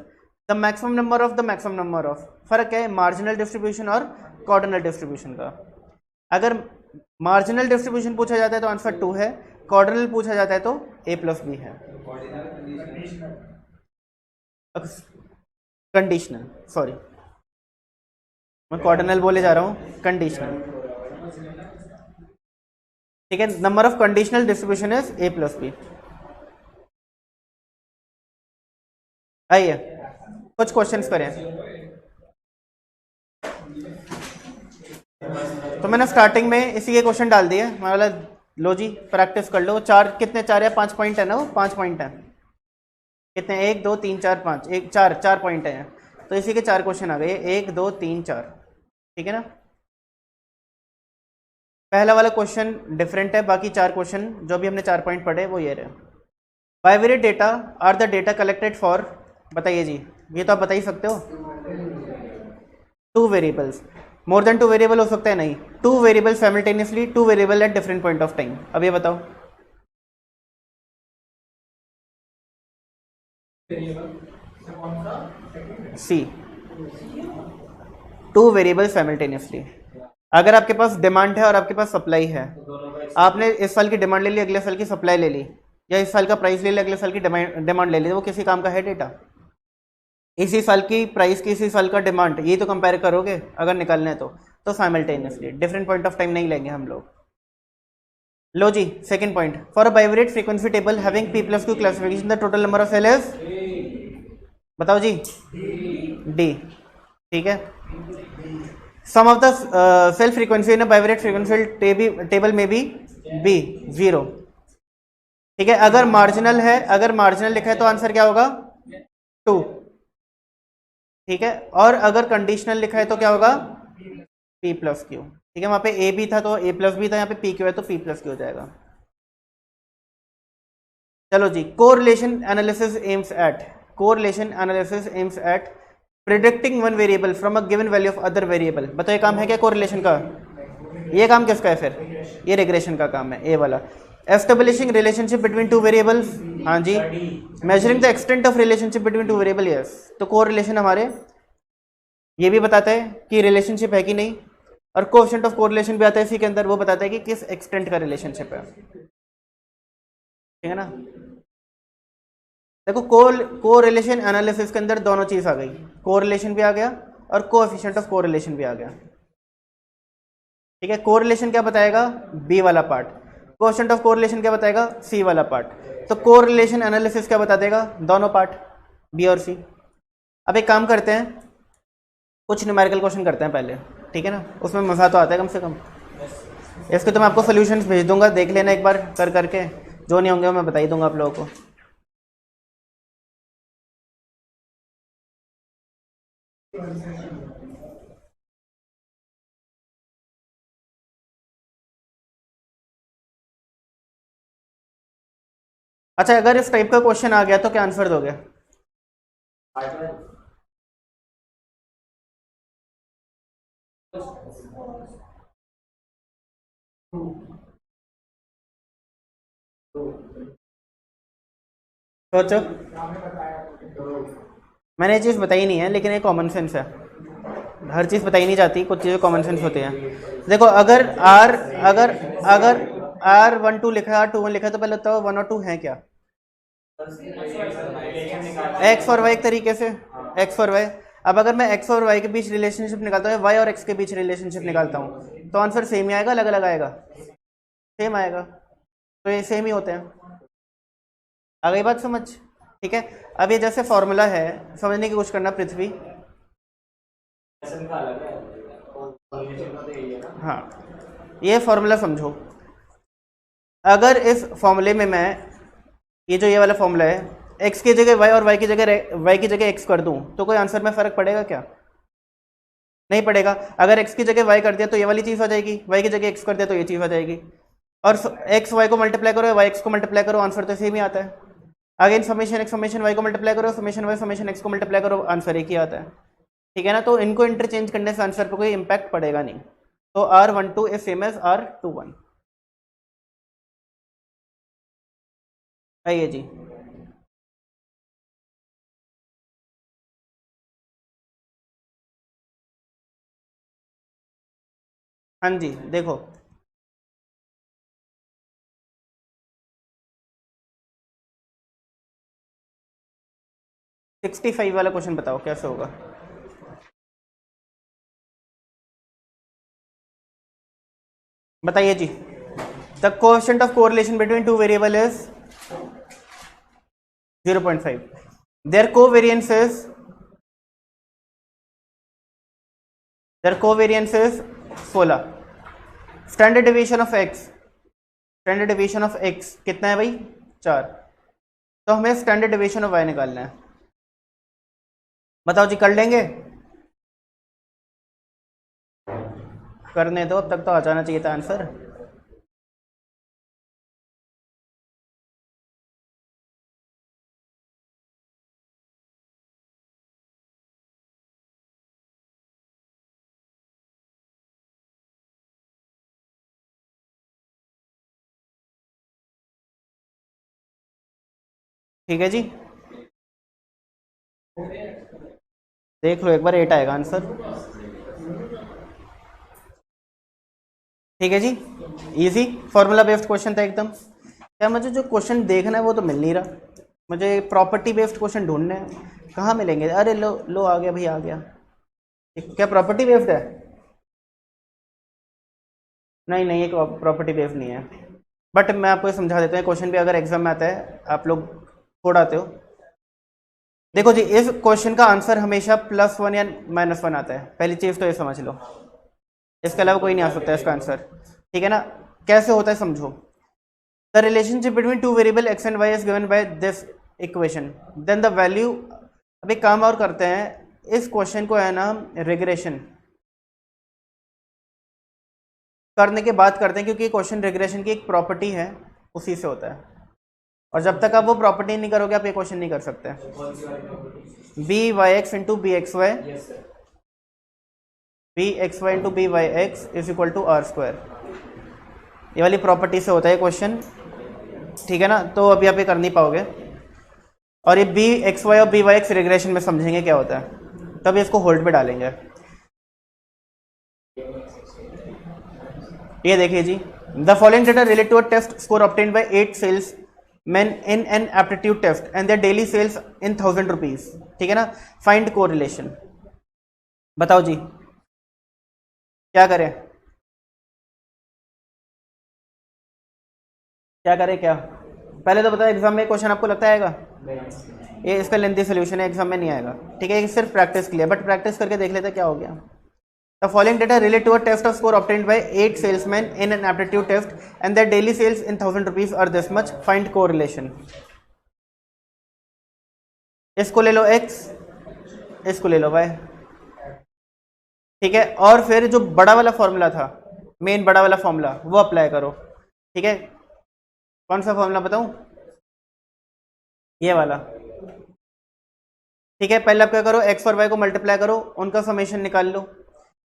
the maximum number of फर्क क्या है, मार्जिनल डिस्ट्रीब्यूशन और कॉर्डिनल डिस्ट्रीब्यूशन का। अगर मार्जिनल डिस्ट्रीब्यूशन पूछा जाता है तो आंसर 2 है, कॉर्डिनल पूछा जाता है तो ए प्लस बी है। कंडीशनल, सॉरी मैं कॉर्डिनल बोले जा रहा हूं, कंडीशनल, ठीक है। Number of conditional distribution is a plus b. आइए कुछ क्वेश्चंस करें। तो मैंने स्टार्टिंग में इसी के क्वेश्चन डाल दिए, मैं बोला लो जी प्रैक्टिस कर लो। 4 कितने, 4 या 5 पॉइंट है ना, वो 5 पॉइंट है। कितने, 1 2 3 4 5, 4 पॉइंट है। तो इसी के 4 क्वेश्चन आ गए, 1 2 3 4, ठीक है ना। पहला वाला क्वेश्चन डिफरेंट है, बाकी 4 क्वेश्चन जो भी हमने 4 पॉइंट पढ़े वो ये रहे। Bivariate data are the data collected for, बताइए जी, ये तो आप बता ही सकते हो। 2 वेरिएबल्स, मोर देन 2 वेरिएबल हो सकता है, नहीं 2 variable simultaneously, 2 variable at different point of time. अब ये बताओ, सी 2 वेरिएबल साइमल्टेनियसली। अगर आपके पास डिमांड है और आपके पास सप्लाई है, आपने इस साल की डिमांड ले ली, अगले साल की सप्लाई ले ली, या इस साल का प्राइस ले लिया, अगले साल की डिमांड ले ली, वो किसी काम का है डेटा। इसी साल की प्राइस की इसी साल का डिमांड, ये तो कंपेयर करोगे अगर निकालना है तो simultaneously, different point of time नहीं लेंगे हम लोग। लो जी second point, for a bivariate frequency table having p+q classification the total number of cell is, बताओ जी डी, ठीक है। Sum of the cell frequency in a bivariate frequency table में बी बी 0, ठीक है। अगर मार्जिनल है, अगर मार्जिनल लिखा है तो आंसर क्या होगा 2, ठीक है। और अगर कंडीशनल लिखा है तो क्या होगा P प्लस क्यू, ठीक है। वहां पे ए भी था तो ए प्लस भी था, यहाँ पे पी क्यू है तो पी प्लस क्यू हो जाएगा। चलो जी, correlation analysis aims at, correlation analysis aims at predicting one variable from a given value of other variable. बताओ ये काम है क्या कोरिलेशन का? ये काम किसका है फिर? ये रिग्रेशन का काम है, ए वाला। Establishing relationship between two variables, हाँ जी। Measuring the extent of relationship between two variable, yes. तो कोरिलेशन हमारे ये भी बताता है कि रिलेशनशिप है कि नहीं, और कोएफिशिएंट ऑफ कोरिलेशन भी आता है इसी के अंदर, वो बताता है कि किस एक्सटेंट का रिलेशनशिप है, ठीक है ना। देखो कोरिलेशन एनालिसिस के अंदर दोनों चीज आ गई, कोरिलेशन भी आ गया और कोएफिशिएंट ऑफ कोरिलेशन भी आ गया, ठीक है। कोरिलेशन क्या बताएगा? बी वाला पार्ट। कोएफिशिएंट ऑफ कोरिलेशन क्या बताएगा? सी वाला पार्ट। तो कोरिलेशन एनालिसिस क्या बता देगा? दोनों पार्ट, बी और सी। अब एक काम करते हैं, कुछ न्यूमेरिकल क्वेश्चन करते हैं पहले, ठीक है ना, उसमें मज़ा तो आता है कम से कम। इसके तो मैं आपको सोल्यूशंस भेज दूंगा, देख लेना एक बार कर करके, जो नहीं होंगे मैं बता ही दूंगा आप लोगों को। अच्छा, अगर इस टाइप का क्वेश्चन आ गया तो क्या आंसर दोगे? सोचो, मैंने ये चीज़ बताई नहीं है, लेकिन ये कॉमन सेंस है। हर चीज़ बताई नहीं जाती, कुछ चीज़ें कॉमन सेंस होती हैं। देखो, अगर आर अगर अगर R12 लिखा है, R21 लिखा है, तो पहले बताओ 1 और 2 हैं क्या? एक्स और वाई एक तरीके से, एक्स और वाई। अब अगर मैं एक्स और वाई के बीच रिलेशनशिप निकालता हूँ, वाई और एक्स के बीच रिलेशनशिप निकालता हूँ, तो आंसर सेम ही आएगा, अलग अलग आएगा? सेम आएगा। तो ये सेम ही होते हैं। आ गई बात समझ? ठीक है। अब ये जैसे फॉर्मूला है, समझने की कोशिश करना पृथ्वी। हाँ, ये फॉर्मूला समझो। अगर इस फॉर्मूले में मैं ये वाला फॉर्मूला है, एक्स की जगह वाई और वाई की जगह एक्स कर दूं, तो कोई आंसर में फर्क पड़ेगा क्या? नहीं पड़ेगा। अगर एक्स की जगह वाई कर दिया तो ये वाली चीज़ हो जाएगी, वाई की जगह एक्स कर दिया तो ये चीज़ हो जाएगी। और एक्स वाई को मल्टीप्लाई करो, वाई एक्स को मल्टीप्लाई करो, आंसर तो सेम ही आता है। Again summation x summation y को मल्टीप्लाई करो, समेशन वाई समेशन एक्स को मल्टीप्लाई करो, आंसर एक ही आता है, ठीक है ना। तो इनको इंटरचेंज करने से आंसर पर कोई इंपैक्ट पड़ेगा नहीं। तो R12 is same as R21। आइए जी, हाँ जी, देखो । 65 वाला क्वेश्चन बताओ कैसे होगा? बताइए जी। The coefficient of correlation between two variable is 0.5। There covariance is 16। Standard division of X कितना है भाई? 4। तो हमें स्टैंडर्ड डिवीजन ऑफ वाई निकालना है। बताओ जी, कर लेंगे? करने दो, अब तक तो आ जाना चाहिए था आंसर। ठीक है जी, देख लो एक बार, 8 आएगा आंसर। ठीक है जी, इजी फॉर्मूला बेस्ड क्वेश्चन था एकदम। क्या मुझे जो क्वेश्चन देखना है वो तो मिल नहीं रहा, मुझे प्रॉपर्टी बेस्ड क्वेश्चन ढूंढने हैं। कहाँ मिलेंगे? अरे लो लो, आ गया भाई, आ गया। क्या प्रॉपर्टी बेस्ड है? नहीं नहीं, ये प्रॉपर्टी बेस्ड नहीं है। बट मैं आपको ये समझा देता हूँ, क्वेश्चन भी अगर एग्जाम में आता है, आप लोग छोड़ आते हो, देखो जी, इस क्वेश्चन का आंसर हमेशा +1 या -1 आता है, पहली चीज तो ये समझ लो, इसके अलावा कोई नहीं आ सकता इसका आंसर, ठीक है ना। कैसे होता है समझो। The relationship between two variable x and y is given by this equation, then the value. अभी काम और करते हैं, इस क्वेश्चन को है ना रिग्रेशन करने के बाद करते हैं, क्योंकि क्वेश्चन रिग्रेशन की एक प्रॉपर्टी है, उसी से होता है। और जब तक आप वो प्रॉपर्टी नहीं करोगे आप ये क्वेश्चन नहीं कर सकते। कौन सी वाली property? B y x into b x y, yes sir. B x y into b y x is equal to r square, ये वाली प्रॉपर्टी से होता है क्वेश्चन, ठीक है ना। तो अभी आप ये कर नहीं पाओगे, और ये बी एक्स वाई और बी वाई एक्स रिग्रेशन में समझेंगे क्या होता है, तब इसको होल्ड पे डालेंगे। ये देखिए जी, the following data relate to a test score obtained by 8 salesman in an aptitude test and their daily sales in 1000 rupees, ठीक है ना। Find correlation. बताओ जी क्या करें, क्या करें क्या? पहले तो बताओ, एग्जाम में क्वेश्चन आपको लगता आएगा? ये इसका लेंथी सोल्यूशन है, एग्जाम में नहीं आएगा, ठीक है। ये सिर्फ प्रैक्टिस के लिए, बट प्रैक्टिस करके देख लेते क्या हो गया। The following data relate to a test of score obtained by 8 salesman in an aptitude test and their daily sales in 1000 rupees are this much, find correlation. इसको ले लो x, इसको ले लो y, ठीक है। और फिर जो बड़ा वाला फॉर्मूला था, मेन बड़ा वाला फॉर्मूला, वो अप्लाई करो, ठीक है। कौन सा फॉर्मूला बताऊं? ये वाला, ठीक है। पहले आप क्या करो, x और y को मल्टीप्लाई करो, उनका समेशन निकाल लो,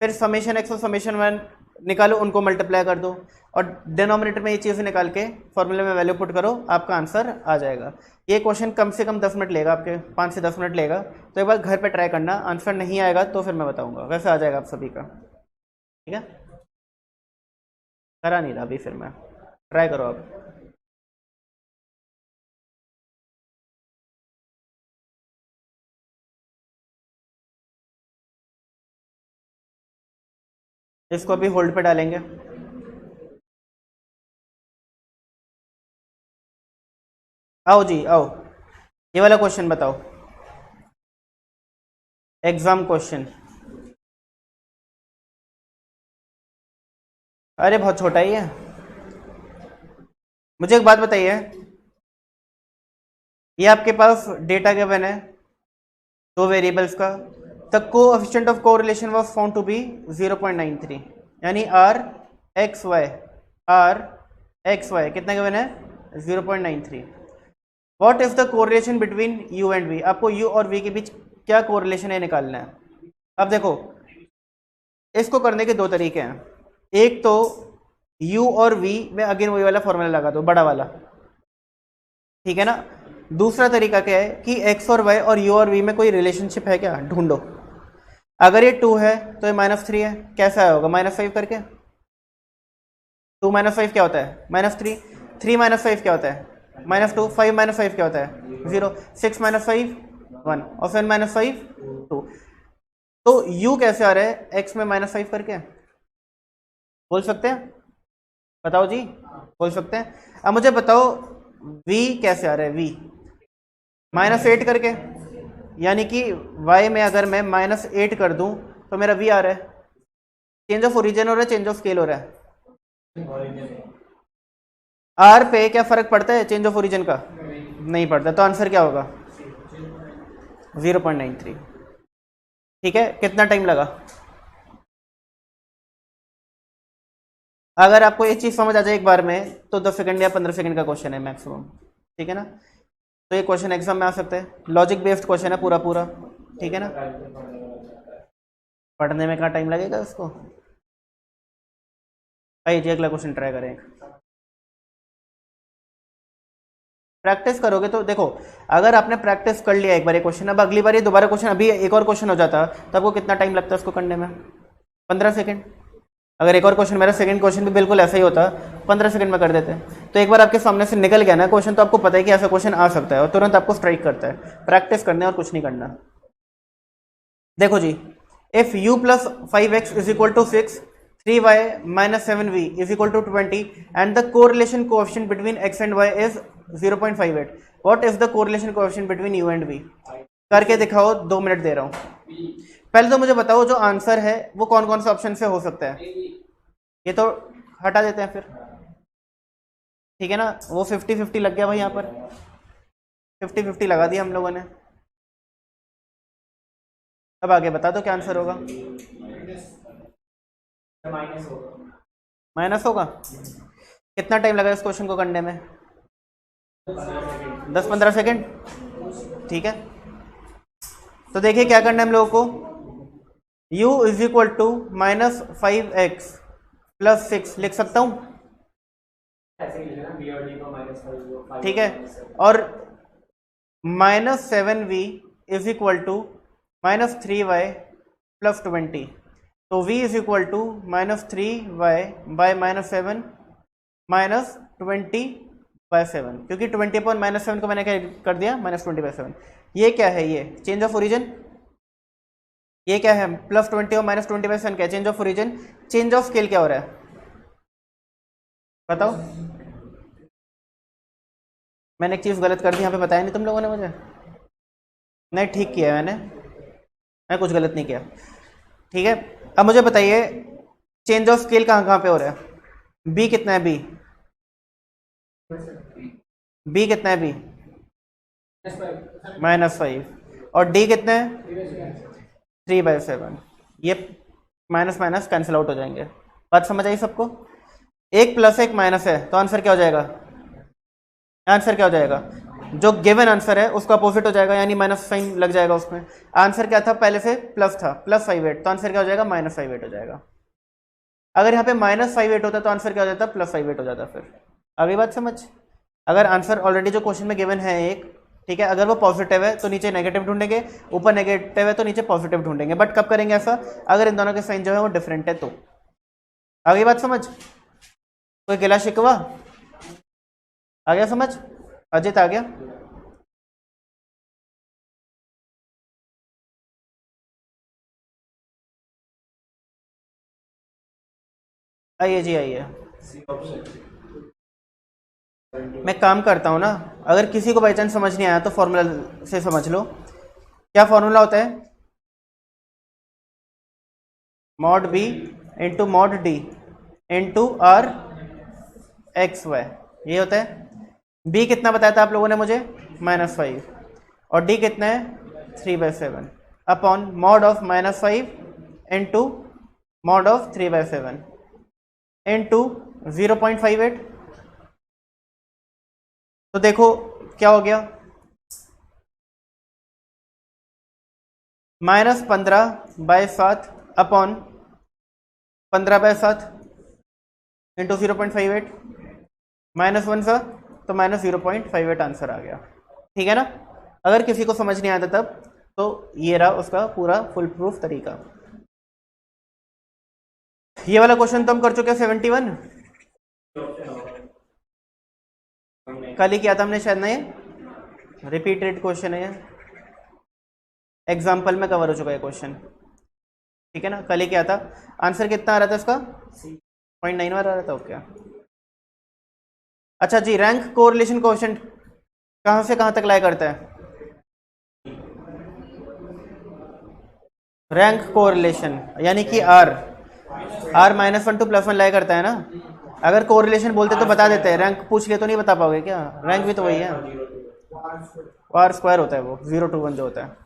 फिर समेशन x और समेशन y निकालो, उनको मल्टीप्लाई कर दो, और डिनोमिनेटर में ये चीज़ निकाल के फॉर्मूले में वैल्यू पुट करो, आपका आंसर आ जाएगा। ये क्वेश्चन कम से कम 10 मिनट लेगा, आपके 5 से 10 मिनट लेगा, तो एक बार घर पे ट्राई करना। आंसर नहीं आएगा तो फिर मैं बताऊंगा, वैसे आ जाएगा आप सभी का, ठीक है। करा नहीं रहा अभी, फिर मैं ट्राई करो आप। इसको अभी होल्ड पे डालेंगे। आओ जी आओ, ये वाला क्वेश्चन बताओ, एग्जाम क्वेश्चन। अरे बहुत छोटा ही है। मुझे एक बात बताइए, ये आपके पास डेटा गिवन है 2 वेरिएबल्स का, the coefficient of correlation was found to be 0.93, यानी आर एक्स वाई कितना गिवन है? 0.93। What is the correlation between u and v? आपको यू और वी के बीच क्या कोरिलेशन है निकालना है। अब देखो, इसको करने के 2 तरीके हैं। एक तो u और v में अगेन वही वाला फॉर्मूला लगा दो, बड़ा वाला, ठीक है ना। दूसरा तरीका क्या है कि x और y और u और v में कोई रिलेशनशिप है क्या, ढूंढो। अगर ये 2 है तो ये -3 है, कैसा होगा? -5 करके। 2 - 5 क्या होता है? -3। 3 - 5 क्या होता है? -2। 5 - 5 क्या होता है? 0। 6 - 5 1, और 7 - 5 2। तो u कैसे आ रहा है x में -5 करके? बोल सकते हैं? बताओ जी, बोल सकते हैं? अब मुझे बताओ v कैसे आ रहा है? v -8 करके, यानी कि y में अगर मैं -8 कर दूं तो मेरा v आ रहा है। चेंज ऑफ ओरिजिन हो रहा है, चेंज ऑफ स्केल हो रहा है। r पे क्या फर्क पड़ता है चेंज ऑफ ओरिजिन का? नहीं पड़ता। तो आंसर क्या होगा? 0.93, ठीक है। कितना टाइम लगा? अगर आपको ये चीज समझ आ जाए एक बार में तो 10 सेकंड या 15 सेकंड का क्वेश्चन है मैक्सिमम, ठीक है ना। तो ये क्वेश्चन एग्जाम में आ सकते हैं, लॉजिक बेस्ड क्वेश्चन है पूरा पूरा, ठीक है ना। पढ़ने में कहाँ टाइम लगेगा उसको। आइए जी अगला क्वेश्चन ट्राई करें। प्रैक्टिस करोगे तो देखो, अगर आपने प्रैक्टिस कर लिया एक बार ये क्वेश्चन, अब अगली बार ये दोबारा क्वेश्चन, अभी एक और क्वेश्चन हो जाता तो आपको कितना टाइम लगता है उसको करने में? 15 सेकंड। अगर एक और क्वेश्चन, मेरा सेकंड क्वेश्चन भी बिल्कुल ऐसा ही होता, 15 सेकंड में कर देते। तो एक बार आपके सामने से निकल गया ना क्वेश्चन, तो आपको पता है कि ऐसा क्वेश्चन आ सकता है और तुरंत आपको स्ट्राइक करता है। प्रैक्टिस करने और कुछ नहीं करना। देखो जी, if u + 5x = 6, 3y - 7v = 20 and the correlation coefficient between x and y is 0.58, what is the correlation coefficient between u and v? करके दिखाओ, 2 मिनट दे रहा हूँ। पहले तो मुझे बताओ जो आंसर है वो कौन कौन से ऑप्शन से हो सकता है। ये तो हटा देते हैं फिर, ठीक है ना। वो 50-50 लग गया भाई, यहाँ पर 50-50 लगा दिया हम लोगों ने। अब आगे बता दो क्या आंसर होगा। माइनस होगा। माइनस होगा। कितना टाइम लगा इस क्वेश्चन को करने में? 10-15 सेकेंड, ठीक है। तो देखिए क्या करना है हम लोगों को। u is equal to -5x + 6 लिख सकता हूँ, ऐसे ही लिखना, b और d को -5 ठीक है। और -7v is equal to -3y + 20। तो v is equal to -3y by -7 -20/7, क्योंकि 20/-7 को मैंने क्या कर दिया, -20/7। ये क्या है? ये चेंज ऑफ ओरिजिन। ये क्या है? +20 और -20/7 क्या है? Change of origin. Change of scale क्या हो रहा है बताओ। मैंने एक चीज़ गलत कर दी यहाँ पे, बताया नहीं तुम लोगों ने मुझे। नहीं, ठीक किया है मैं कुछ गलत नहीं किया, ठीक है। अब मुझे बताइए चेंज ऑफ स्केल कहाँ कहाँ पे हो रहा है। बी कितना है? बी कितना है? बी -5। और डी कितना है? 3/7। ये माइनस माइनस कैंसिल आउट हो जाएंगे। बात समझ आई सबको? 1 + 1 माइनस है, तो आंसर क्या हो जाएगा? आंसर क्या हो जाएगा? जो गिवन आंसर है उसका अपोजिट हो जाएगा, यानी माइनस साइन लग जाएगा उसमें। आंसर क्या था? पहले से प्लस था, +5/8, तो आंसर क्या हो जाएगा? -5/8 हो जाएगा। अगर यहाँ पे -5/8 होता तो आंसर क्या हो जाता? +5/8 हो जाता। फिर अगली बात समझ। अगर आंसर ऑलरेडी जो क्वेश्चन में गिवन है एक, ठीक है, अगर वो पॉजिटिव है तो नीचे नेगेटिव ढूंढेंगे, ऊपर नेगेटिव है तो नीचे पॉजिटिव ढूंढेंगे। बट कब करेंगे ऐसा? अगर इन दोनों के साइन जो है वो डिफरेंट है तो। अगली बात समझ। कोई गिला शिकवा आ गया समझ? अजित आ गया? आइए जी आइए। मैं काम करता हूँ ना, अगर किसी को बाई चांस समझ नहीं आया तो फॉर्मूला से समझ लो। क्या फॉर्मूला होता है? mod b into mod d into r xy, ये होता है। b कितना बताया था आप लोगों ने मुझे? -5। और d कितना है? 3/7 upon mod of -5 into mod of 3/7 into 0.58। तो देखो क्या हो गया, -15/7 अपॉन 15/7 इंटू 0.58, -1 सा तो -0.58 आंसर आ गया, ठीक है ना। अगर किसी को समझ नहीं आता तब तो ये रहा उसका पूरा फुल प्रूफ तरीका। ये वाला क्वेश्चन तो हम कर चुके हैं 71, कल ही किया था हमने शायद ना, ये रिपीटेड क्वेश्चन है, ये एग्जाम्पल में कवर हो चुका है क्वेश्चन, ठीक है ना। कल ही किया था। आंसर कितना आ रहा था इसका? 0.9 आ रहा था। ओके, अच्छा जी। रैंक कोरिलेशन कोएफिशिएंट कहाँ से कहाँ तक लाई करता है? रैंक कोरिलेशन यानी कि R -1 to +1 लाई करता है ना। अगर कोरिलेशन बोलते तो बता देते हैं, रैंक पूछ लिए तो नहीं बता पाओगे क्या? रैंक भी तो वही है, R² होता है वो, 0 to 1 जो होता है।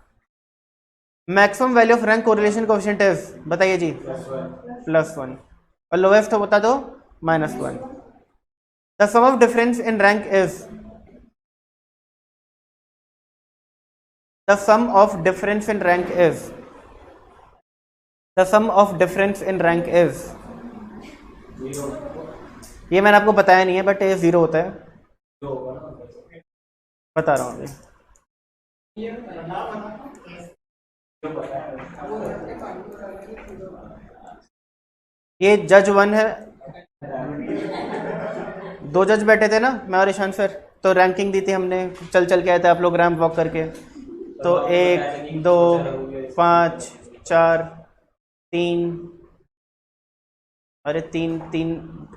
Maximum value of rank correlation coefficient is, बताइए जी, +1। और लोएस्ट होता तो -1। The sum of difference in rank is, the sum of difference in rank is, the sum of difference in rank is, ये मैंने आपको बताया नहीं है बट ये 0 होता है, बता रहा हूँ अभी। ये जज 1 है, 2 जज बैठे थे ना, मैं और ईशान सर, तो रैंकिंग दी थी हमने, चल चल के आए थे आप लोग रैंप वॉक करके। तो 1 2 5 4 3, अरे 3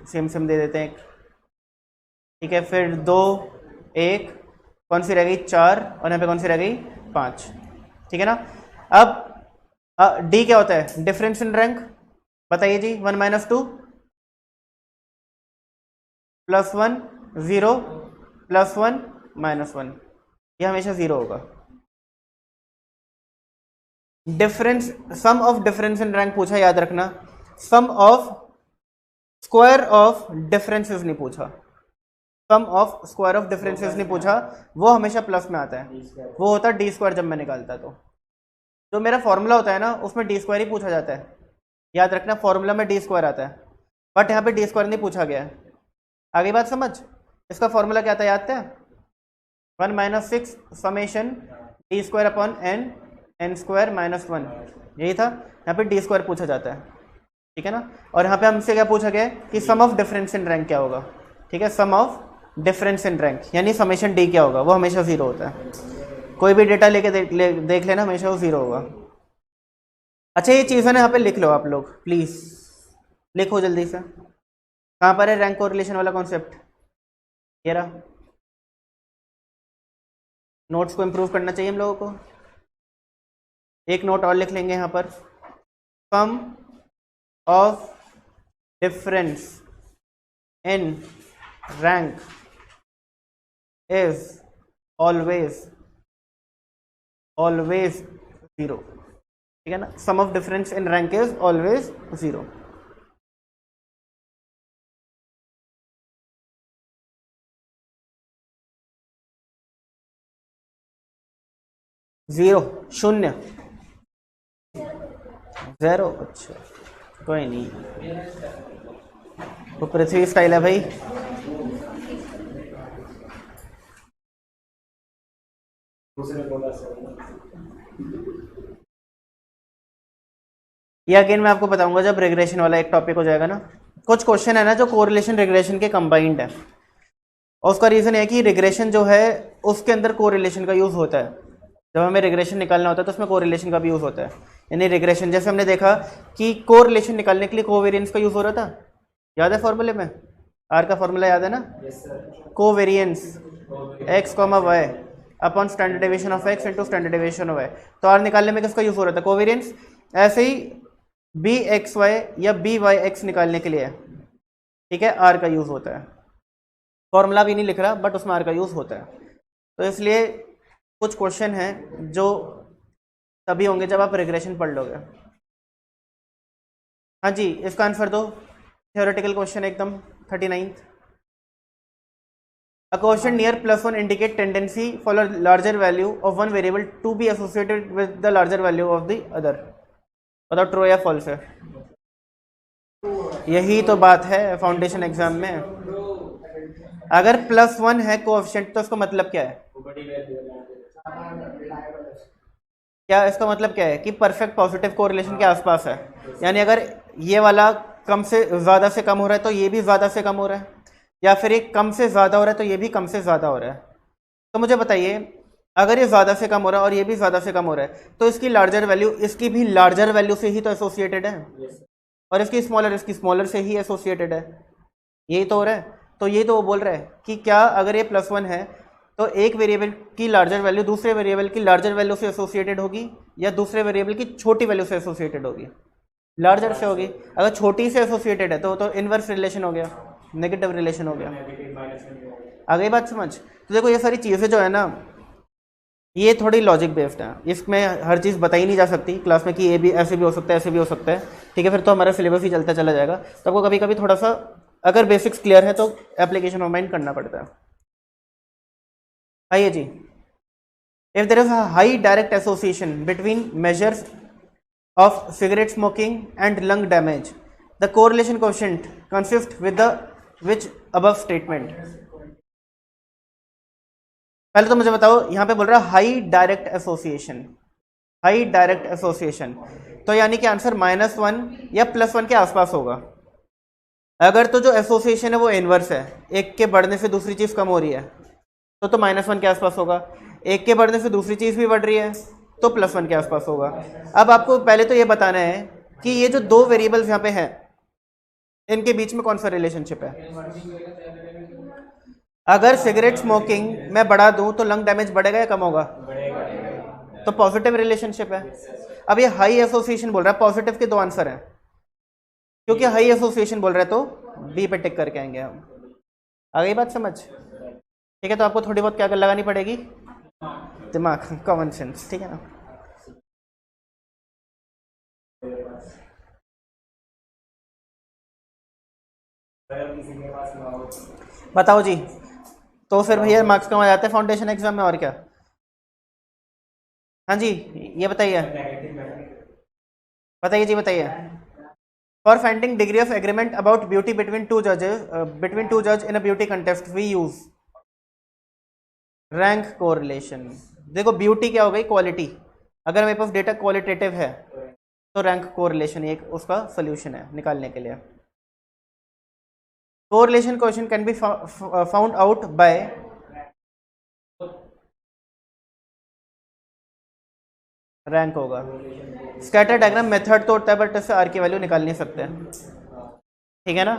सेम दे देते हैं, ठीक है। फिर 2 1, कौन सी रह गई? 4, और यहाँ पे कौन सी रह गई? 5। ठीक है ना। अब डी क्या होता है, डिफरेंस इन रैंक, बताइए जी। 1 - 2 +1 0 +1 -1, ये हमेशा 0 होगा। Difference, sum of difference in rank पूछा, याद रखना। Sum of square of differences नहीं पूछा, sum of square of differences नहीं पूछा, वो हमेशा प्लस में आता है, वो होता है डी स्क्वायर जब मैं निकालता। तो जो मेरा फॉर्मूला होता है ना उसमें डी स्क्वायर ही पूछा जाता है, याद रखना। फॉर्मूला में डी स्क्वायर आता है, बट यहाँ पे डी स्क्वायर नहीं पूछा गया है। आगे बात समझ। इसका फॉर्मूला क्या था, याद था? 1 - 6 summation d square upon n, n square -1, यही था। यहाँ पे डी स्क्वायर पूछा जाता है, ठीक है ना। और यहाँ पे हमसे क्या पूछा गया है कि सम ऑफ डिफरेंस इन रैंक क्या होगा, ठीक है। Sum of difference in rank यानी समेशन डी क्या होगा, वो हमेशा 0 होता है। कोई भी डेटा लेके देख लेना, हमेशा वो 0 होगा। अच्छा, ये चीज़ है ना, यहाँ पे लिख लो आप लोग प्लीज़, लिखो जल्दी से। कहाँ पर है रैंक कोरिलेशन वाला कॉन्सेप्ट? ये रहा। नोट्स को इम्प्रूव करना चाहिए हम लोगों को। एक नोट और लिख लेंगे यहाँ पर, sum of difference in rank is always 0, ठीक है ना। Sum of difference in rank is always 0। Zero, शून्य, 0। अच्छा कोई नहीं, वो पृथ्वी स्टाइल है भाई। ये अगेन मैं आपको बताऊंगा जब रिग्रेशन वाला एक टॉपिक हो जाएगा ना। कुछ क्वेश्चन है ना जो कोरिलेशन रिग्रेशन के कंबाइंड है, और उसका रीजन है कि रिग्रेशन जो है उसके अंदर कोरिलेशन का यूज होता है। जब हमें रिग्रेशन निकालना होता है तो उसमें कोरिलेशन का भी यूज होता है। यानी रिग्रेशन, जैसे हमने देखा कि कोरिलेशन निकालने के लिए कोवेरियंस का यूज हो रहा था, याद है फॉर्मूले में? आर का फॉर्मूला याद है ना? Covariance x, y upon standard deviation of x into standard deviation of y। तो आर निकालने में किसका यूज हो रहा था? कोवेरियंस। ऐसे ही bxy या byx निकालने के लिए, ठीक है, आर का यूज होता है। फॉर्मूला भी नहीं लिख रहा, बट उसमें आर का यूज होता है। तो इसलिए कुछ क्वेश्चन हैं जो तभी होंगे जब आप रिग्रेशन पढ़ लोगे। हाँ जी, इसका आंसर दो। थ्योरेटिकल क्वेश्चन एकदम 39th। A question near +1 indicate tendency for a larger value of one variable to be associated with the larger value of the other। बताओ ट्रू या फॉल्स है? यही तो बात है फाउंडेशन एग्जाम में। अगर +1 है कोएफिशिएंट तो इसका मतलब क्या है? क्या इसका मतलब क्या है कि परफेक्ट पॉजिटिव कोरिलेशन के आसपास है। यानी अगर ये वाला कम से ज़्यादा से कम हो रहा है तो ये भी ज़्यादा से कम हो रहा है, या फिर एक कम से ज़्यादा हो रहा है तो ये भी कम से ज़्यादा हो रहा है। तो मुझे बताइए, अगर ये ज़्यादा से कम हो रहा है और ये भी ज़्यादा से कम हो रहा है तो इसकी लार्जर वैल्यू इसकी भी लार्जर वैल्यू से ही तो एसोसिएटेड है, और इसकी स्मॉलर से ही एसोसिएटेड है। यही तो हो रहा है। तो ये तो वो बोल रहा है कि क्या अगर ये +1 है तो एक वेरिएबल की लार्जर वैल्यू दूसरे वेरिएबल की लार्जर वैल्यू से एसोसिएटेड होगी, या दूसरे वेरिएबल की छोटी वैल्यू से एसोसिएटेड होगी? लार्जर से होगी। अगर छोटी से एसोसिएटेड है तो इनवर्स रिलेशन हो गया, नेगेटिव रिलेशन हो गया। आ गई बात समझ? तो देखो ये सारी चीज़ें जो है ना, ये थोड़ी लॉजिक बेस्ड है। इसमें हर चीज़ बताई नहीं जा सकती क्लास में कि ये भी ऐसे भी हो सकता है, ऐसे भी हो सकता है, ठीक है। फिर तो हमारा सिलेबस ही चलता चला जाएगा। तो आपको कभी कभी थोड़ा सा अगर बेसिक्स क्लियर है तो एप्लीकेशन ऑफ माइंड करना पड़ता है। आइए जी, if there is a high direct association between measures of cigarette smoking and lung damage, the correlation coefficient consist with the which above statement. पहले तो मुझे बताओ, यहाँ पे बोल रहा है high direct association, high direct association, तो यानी कि आंसर -1 या +1 के आसपास होगा। अगर तो जो एसोसिएशन है वो इनवर्स है, एक के बढ़ने से दूसरी चीज़ कम हो रही है तो -1 के आसपास होगा। एक के बढ़ने से दूसरी चीज़ भी बढ़ रही है तो +1 के आसपास होगा। अब आपको पहले तो ये बताना है कि ये जो दो वेरिएबल्स यहाँ पे हैं इनके बीच में कौन सा रिलेशनशिप है। अगर सिगरेट स्मोकिंग मैं बढ़ा दूं तो लंग डैमेज बढ़ेगा या कम होगा? तो पॉजिटिव रिलेशनशिप है। अब ये हाई एसोसिएशन बोल रहा है, पॉजिटिव के दो आंसर हैं, क्योंकि हाई एसोसिएशन बोल रहा है तो बी पे टिक करके आएंगे हम। आ गई बात समझ? ठीक है, तो आपको थोड़ी बहुत क्या लगानी पड़ेगी, दिमाग, कॉमन सेंस, ठीक है ना। बताओ जी, तो फिर भैया मार्क्स कम आ जाते हैं फाउंडेशन एग्जाम में, और क्या। हाँ जी, ये बताइए, बताइए जी, बताइए। For finding degree of agreement about beauty between two जज in a beauty contest we use rank correlation. देखो ब्यूटी क्या हो गई, क्वालिटी। अगर मेरे पास डेटा क्वालिटेटिव है तो रैंक कोरिलेशन एक उसका सोल्यूशन है निकालने के लिए। Correlation question can be found out by rank होगा। स्कैटर डायग्राम मेथड तो होता है, बट इससे आर की वैल्यू निकाल नहीं सकते, ठीक है ना।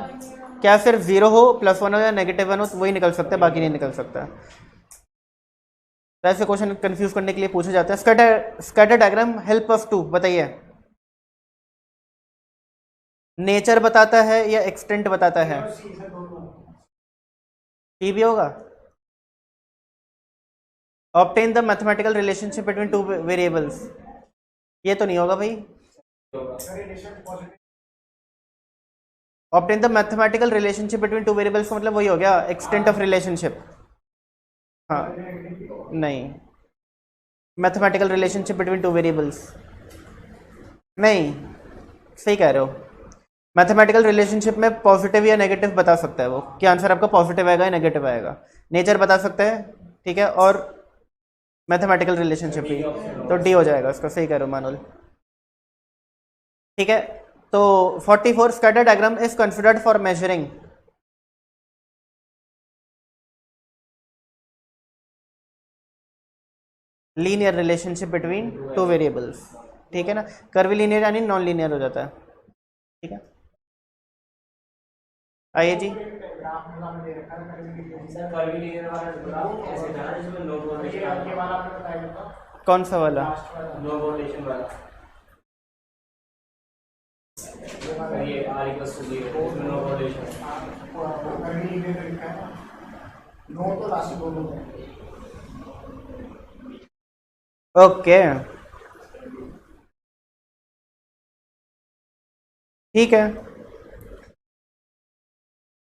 क्या सिर्फ 0 हो, +1 हो या -1 हो तो वही निकल सकता है, बाकी नहीं निकल सकता। तो ऐसे क्वेश्चन कंफ्यूज करने के लिए पूछे जाते हैं। Scatter diagram help us to, बताइए, नेचर बताता है या एक्सटेंट बताता है? टी भी होगा। Obtain the mathematical relationship between two variables, ये तो नहीं होगा भाई। Obtain the mathematical relationship between two variables का मतलब वही हो गया एक्सटेंट ऑफ रिलेशनशिप। हाँ, नहीं, mathematical relationship between two variables नहीं, सही कह रहे हो। मैथमेटिकल रिलेशनशिप में पॉजिटिव या नेगेटिव बता सकता है वो, कि आंसर आपका पॉजिटिव आएगा या नेगेटिव आएगा। नेचर बता सकता है, ठीक है, और मैथमेटिकल रिलेशनशिप भी, तो डी हो जाएगा उसका, सही कह रहे हो मानुल। ठीक है, तो 44 scatter diagram is considered for measuring linear relationship between two variables, ठीक है ना। कर्वी लीनियर यानी नॉन लीनियर हो जाता है, ठीक है। आइए जी, कौन सा वाला? ओके, ठीक है,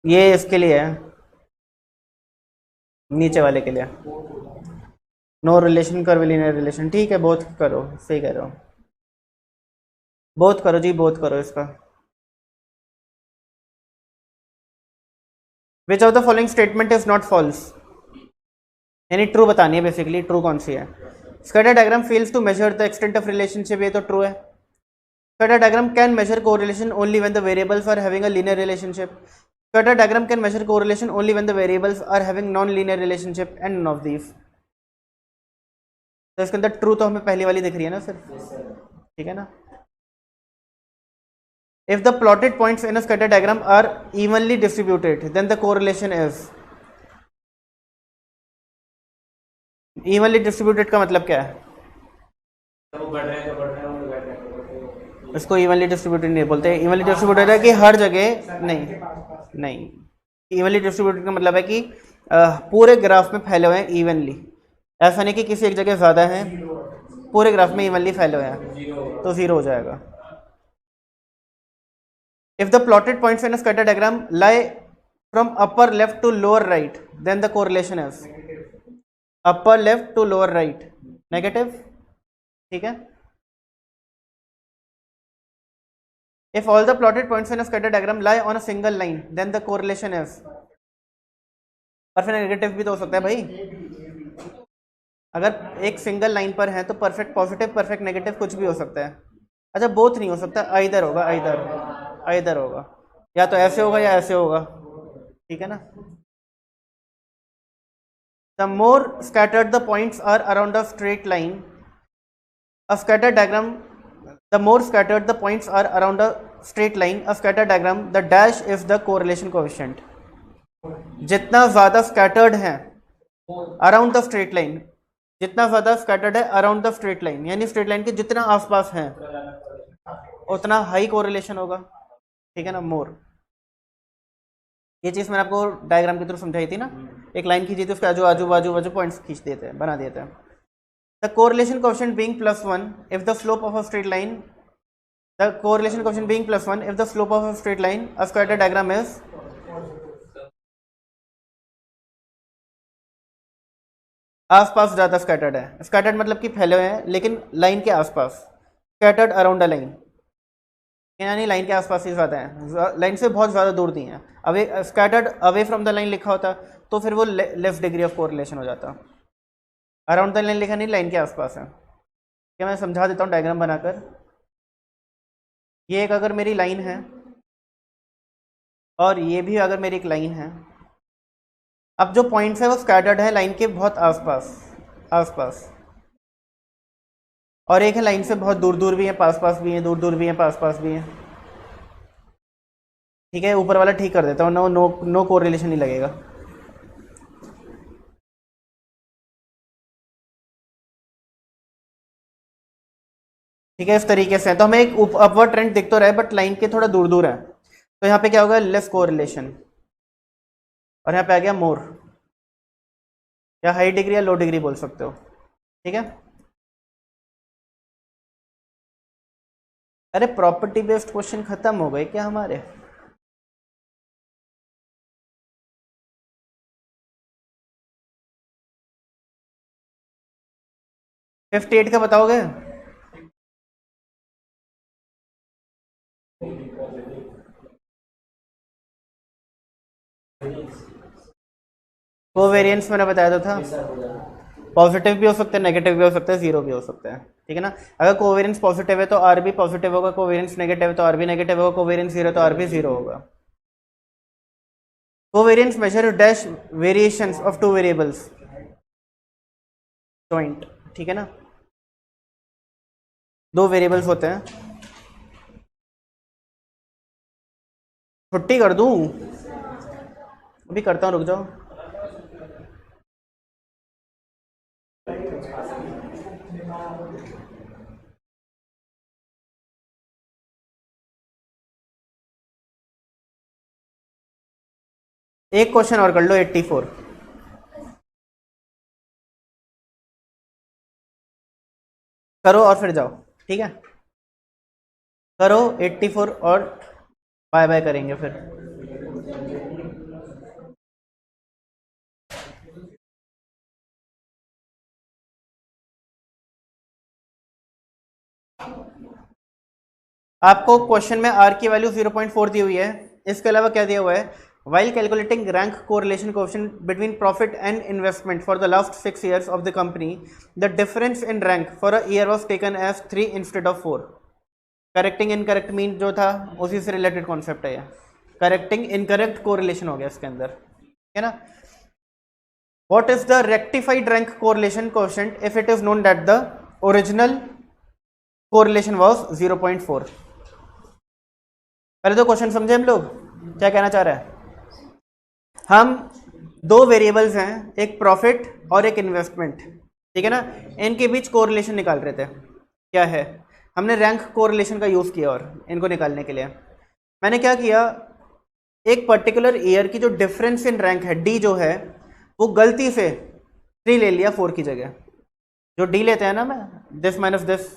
ये इसके लिए है, नीचे वाले के लिए। No relation curve linear relation, ठीक है, बोथ करो, सही कह रहे हो, बोथ करो जी, बोथ करो इसका। Which of the following statement is not false, यानी ट्रू बतानी है बेसिकली, ट्रू कौन सी है। Scatter diagram fails to measure the extent of relationship, ये तो ट्रू है। Scatter diagram can measure correlation only when the variables are having a linear relationship. Scatter diagram can measure correlation only when the variables are having non linear relationship and none of these. तो इसके अंदर true तो हमें पहली वाली दिख रही है ना सिर्फ, ठीक है ना। If the plotted points in a scatter diagram are evenly distributed, then the correlation is evenly distributed का मतलब क्या है? इसको evenly distributed नहीं बोलते, evenly distributed है कि हर जगह नहीं, नहीं, evenly distributed का मतलब है कि पूरे ग्राफ में फैले हुए हैं evenly, ऐसा नहीं कि किसी एक जगह ज़्यादा है, पूरे ग्राफ में evenly फैले हुए हैं, तो 0 हो जाएगा। If the plotted points in a scatter diagram lie from upper left to lower right, then the correlation is upper left to lower right, negative, ठीक है। If all the plotted points in a scatter diagram lie on a single line, then the correlation is, perfect negative भी तो हो सकता है भाई, अगर एक सिंगल लाइन पर है तो परफेक्ट पॉजिटिव, परफेक्ट नेगेटिव कुछ भी हो सकता है। अच्छा, बोथ नहीं हो सकता, आइदर होगा, आइदर होगा, या तो ऐसे होगा या ऐसे होगा, ठीक है ना। The more scattered the points are around a straight line, a scatter diagram, the more scattered the points are around a straight line, a scatter diagram, the dash is the correlation coefficient. जितना ज्यादा scattered है around the straight line, जितना ज़्यादा scattered है around the straight line, यानी straight line के जितना आसपास है उतना हाई कोरिलेशन होगा, ठीक है ना, मोर। ये चीज़ मैंने आपको डायग्राम के थ्रू समझाई थी ना, एक लाइन खींची थी, उसके आजू बाजू पॉइंट्स खींच देते हैं, बना देते हैं। The correlation coefficient being +1 if the slope of a straight line, the correlation coefficient being +1 if the slope of a straight line a scatter diagram is, आसपास ज़्यादा स्कैटर्ड है, स्कैटर्ड मतलब कि फैले हुए हैं लेकिन लाइन के आसपास, स्कैटर्ड अराउंड अ लाइन, यानी लाइन के आसपास ही ज़्यादा है, लाइन से बहुत ज़्यादा दूर नहीं है। Away scattered away from the line लिखा होता तो फिर वो लेस डिग्री ऑफ कोरिलेशन हो जाता। अराउंड द लाइन लिखा नहीं, लाइन के आसपास है। क्या मैं समझा देता हूँ डायग्राम बनाकर। ये एक अगर मेरी लाइन है और ये भी अगर मेरी एक लाइन है, अब जो पॉइंट्स है वो स्कैटर्ड है लाइन के बहुत आसपास, और एक है लाइन से बहुत दूर भी है, पास भी है, दूर भी है, पास भी है, ठीक है। ऊपर वाला ठीक कर देता हूँ, नो कोरिलेशन नहीं लगेगा। ठीक है, इस तरीके से तो हमें एक अपवर्ड ट्रेंड दिख तो रहा है बट लाइन के थोड़ा दूर है, तो यहाँ पे क्या होगा, लेस कोरिलेशन, और यहाँ पे आ गया मोर, या हाई डिग्री या लो डिग्री बोल सकते हो, ठीक है। अरे प्रॉपर्टी बेस्ड क्वेश्चन खत्म हो गए क्या हमारे? फिफ्टी 58 का बताओगे? कोवेरिएंस मैंने बताया तो था, पॉजिटिव भी हो सकता है, नेगेटिव भी हो सकता है, जीरो भी हो सकता है, ठीक है ना। अगर कोवेरिएंस पॉजिटिव है तो आर भी पॉजिटिव होगा, कोवेरिएंस नेगेटिव है तो आर भी नेगेटिव होगा, कोवेरिएंस जीरो तो आर भी जीरो होगा। Covariance measure dash variations of two variables joint, ठीक है ना, दो वेरिएबल्स होते हैं। छुट्टी कर दूं? अभी करता हूँ, रुक जाओ। एक क्वेश्चन और कर लो, 84 करो और फिर जाओ, ठीक है, करो 84 और बाय बाय करेंगे फिर। आपको क्वेश्चन में आर की वैल्यू 0.4 दी हुई है, इसके अलावा क्या दिया हुआ है, while calculating rank correlation coefficient between profit and investment for the last 6 years of the company, the difference in rank for a year was taken as 3 instead of 4. Correcting incorrect mean जो था उसी से related concept है, correcting incorrect correlation हो गया इसके अंदर, है ना। What is the rectified rank correlation coefficient if it is known that the original correlation was 0.4। पहले तो क्वेश्चन समझे हम लोग क्या कहना चाह रहा है। हम दो वेरिएबल्स हैं, एक प्रॉफिट और एक इन्वेस्टमेंट, ठीक है ना, इनके बीच कोरिलेशन निकाल रहे थे। क्या है, हमने रैंक कोरिलेशन का यूज़ किया और इनको निकालने के लिए मैंने क्या किया, एक पर्टिकुलर ईयर की जो डिफरेंस इन रैंक है डी जो है, वो गलती से 3 ले लिया 4 की जगह। जो डी लेते हैं ना, मैं दिस माइनस दिस,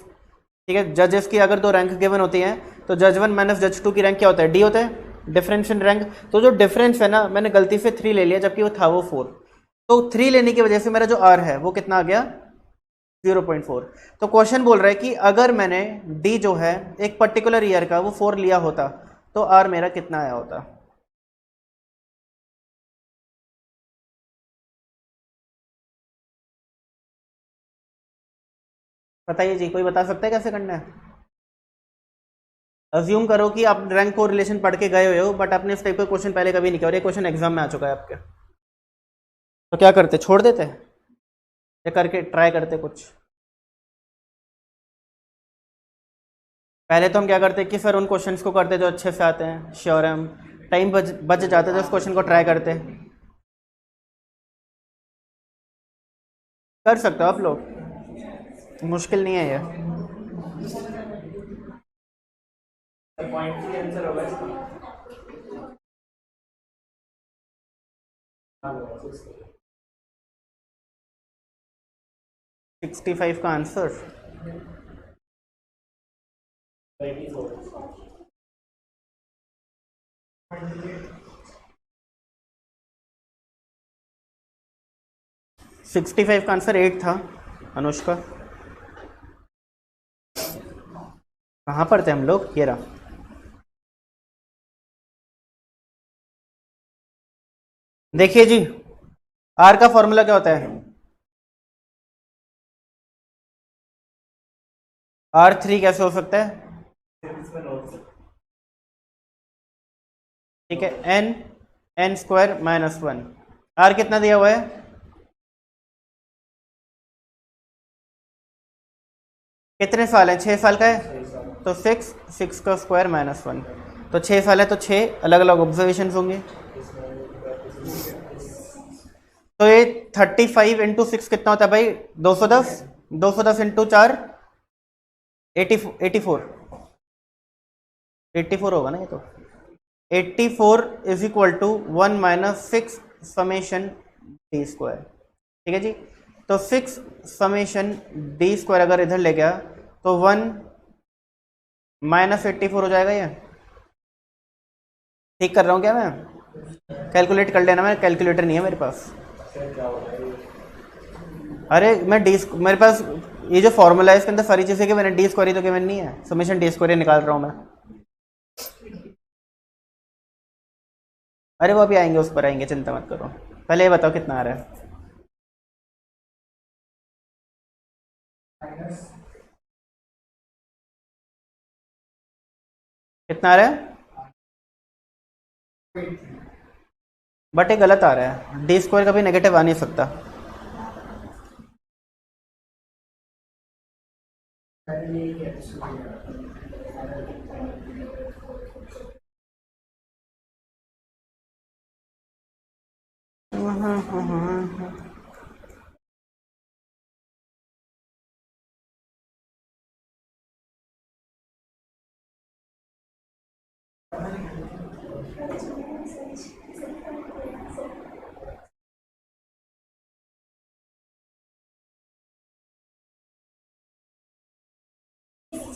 ठीक है। जजेस की अगर 2 रैंक गिवन होती हैं तो जज 1 माइनस जज 2 की रैंक क्या होता है, डी होता है, डिफरेंस इन रैंक। तो जो डिफरेंस है ना, मैंने गलती से 3 ले लिया जबकि वो था वो 4, तो 3 लेने की वजह से मेरा जो आर है वो कितना आ गया, 0.4। तो क्वेश्चन बोल रहा है कि अगर मैंने डी जो है एक पर्टिकुलर ईयर का वो 4 लिया होता तो आर मेरा कितना आया होता। बताइए जी, कोई बता सकता है कैसे करना है? अज्यूम करो कि आप रैंक को रिलेशन पढ़ के गए हुए हो बट आपने इस टाइप का क्वेश्चन पहले कभी नहीं किया और ये क्वेश्चन एग्जाम में आ चुका है आपके, तो क्या करते, छोड़ देते या करके ट्राई करते कुछ? पहले तो हम क्या करते कि सर उन क्वेश्चंस को करते जो अच्छे से आते हैं, श्योर है, हम टाइम बच जाते तो उस क्वेश्चन को ट्राई करते। कर सकते हो आप लोग, मुश्किल नहीं है ये। पॉइंट की आंसर होगा इसका। 65 का आंसर 65 का आंसर 8 था। अनुष्का कहाँ पर थे हम लोग? ये रहा। देखिए जी, आर का फॉर्मूला क्या होता है? R3 कैसे हो सकता है? ठीक है, n स्क्वायर -1। आर कितना दिया हुआ है? कितने साल है? 6 साल का है, तो 6 का स्क्वायर -1, तो 6 साल है, तो 6 अलग अलग ऑब्जर्वेशन होंगे। तो ये 35 इंटू 6 कितना होता है भाई? 210। 210 इंटू 4 84 होगा ना ये तो। 84 is equal to 1 - 6 summation d square. ठीक है जी, तो 6 समेशन डी स्क्वायर अगर इधर ले गया तो 1 - 84 हो जाएगा। ये ठीक कर रहा हूँ क्या मैं? कैलकुलेट कर लेना, मैं कैलकुलेटर नहीं है मेरे पास। अरे मैं मेरे पास ये जो फॉर्मूला है इसके अंदर सारी चीजें गिवन है, डी स्क्वायर तो गिवन नहीं है, समेशन डी स्क्वायर निकाल रहा हूँ मैं। अरे वो अभी आएंगे, उस पर आएंगे, चिंता मत करो। पहले ये बताओ कितना आ रहा है? कितना आ रहा है? बट ये गलत आ रहा है, डी स्क्वायर कभी नेगेटिव आ नहीं सकता।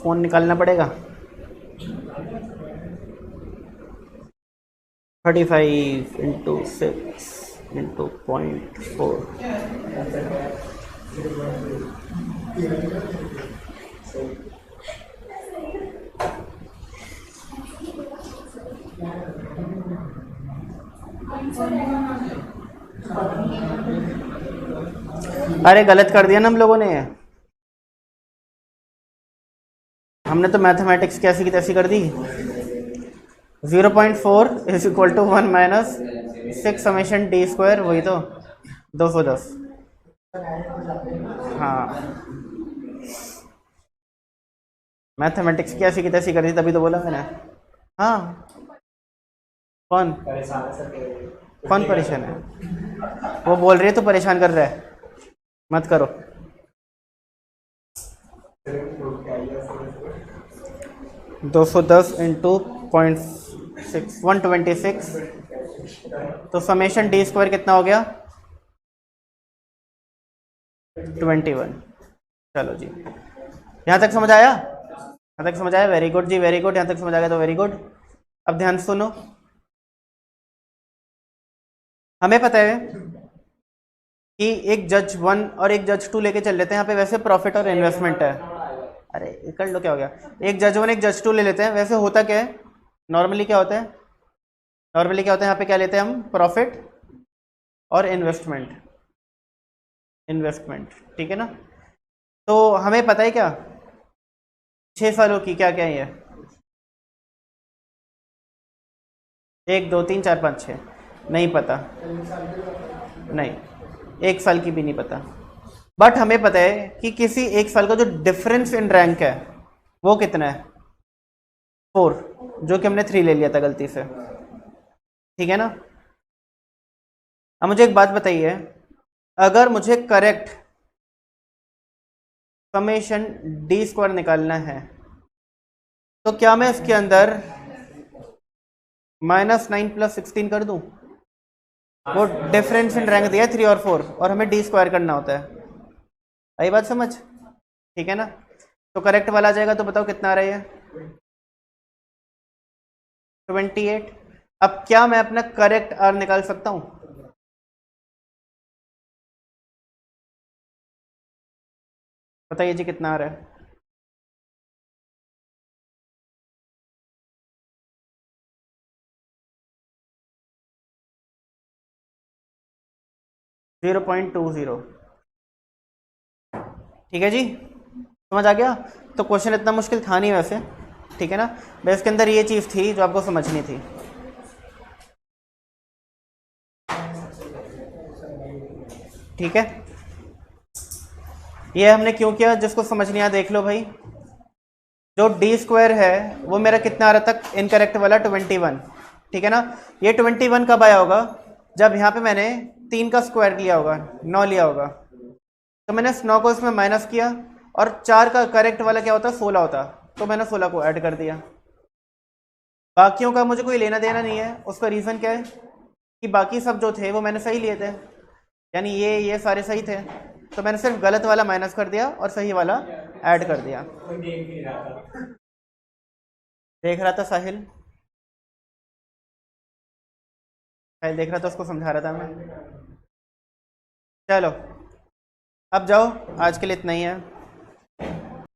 फोन निकालना पड़ेगा। 35 इंटू 6 इंटू 0.4। अरे गलत कर दिया ना हम लोगों ने, हमने तो मैथमेटिक्स कैसी की तैसी कर दी। 0.4 is equal to 1 - 6 summation d square, वही तो 210। हाँ, मैथमेटिक्स कैसी की तैसी कर दी, तभी तो बोला मैंने। हाँ, कौन कौन परेशान है? वो बोल रही है तो परेशान कर रहा है, मत करो। दो सौ दस इंटू 0.6 126, तो समेशन डी स्क्वायर कितना हो गया? 21। चलो जी, यहाँ तक समझ आया? यहाँ तक समझ आया? वेरी गुड जी, वेरी गुड। यहाँ तक समझ आ गया तो वेरी गुड। अब ध्यान सुनो, हमें पता है कि एक जज 1 और एक जज 2 लेके चल लेते हैं। यहाँ पे वैसे प्रॉफिट और इन्वेस्टमेंट है। अरे कर लो, क्या हो गया? एक जज 1 एक जज 2 ले लेते हैं। वैसे होता क्या है नॉर्मली? क्या होता है नॉर्मली? क्या होता है यहाँ पे? क्या लेते हैं हम? प्रॉफिट और इन्वेस्टमेंट। ठीक है ना? तो हमें पता है क्या 6 सालों की क्या क्या है? 1 2 3 4 5 6 नहीं पता, नहीं, 1 साल की भी नहीं पता। बट हमें पता है कि किसी 1 साल का जो डिफरेंस इन रैंक है वो कितना है? 4, जो कि हमने 3 ले लिया था गलती से। ठीक है ना? अब मुझे एक बात बताइए, अगर मुझे करेक्ट समेशन डी स्क्वायर निकालना है, तो क्या मैं इसके अंदर -9 + 16 कर दूं? वो डिफरेंस इन रैंक दिया है 3 और 4, और हमें डी स्क्वायर करना होता है। आई बात समझ? ठीक है ना? तो करेक्ट वाला आ जाएगा, तो बताओ कितना आ रहा है? 28। अब क्या मैं अपना करेक्ट आर निकाल सकता हूं? बताइए जी कितना आ रहा है? 0.20। ठीक है जी, समझ आ गया? तो क्वेश्चन इतना मुश्किल था नहीं वैसे, ठीक है ना? बस इसके अंदर ये चीज़ थी जो आपको समझनी थी। ठीक है, ये हमने क्यों किया, जिसको समझ नहीं आया देख लो भाई। जो डी स्क्वायर है वो मेरा कितना आ रहा था इनकरेक्ट वाला? 21। ठीक है ना? ये 21 कब आया होगा? जब यहाँ पे मैंने 3 का स्क्वायर लिया होगा, 9 लिया होगा, तो मैंने इस 9 को इसमें माइनस किया, और 4 का करेक्ट वाला क्या होता? 16 होता, तो मैंने 16 को ऐड कर दिया। बाकियों का मुझे कोई लेना देना नहीं है। उसका रीज़न क्या है कि बाकी सब जो थे वो मैंने सही लिए थे, यानी ये सारे सही थे, तो मैंने सिर्फ गलत वाला माइनस कर दिया और सही वाला ऐड कर दिया। कोई देख नहीं रहा था। देख रहा था साहिल? साहिल देख रहा था, उसको समझा रहा था मैं। चलो अब जाओ, आज के लिए इतना ही है।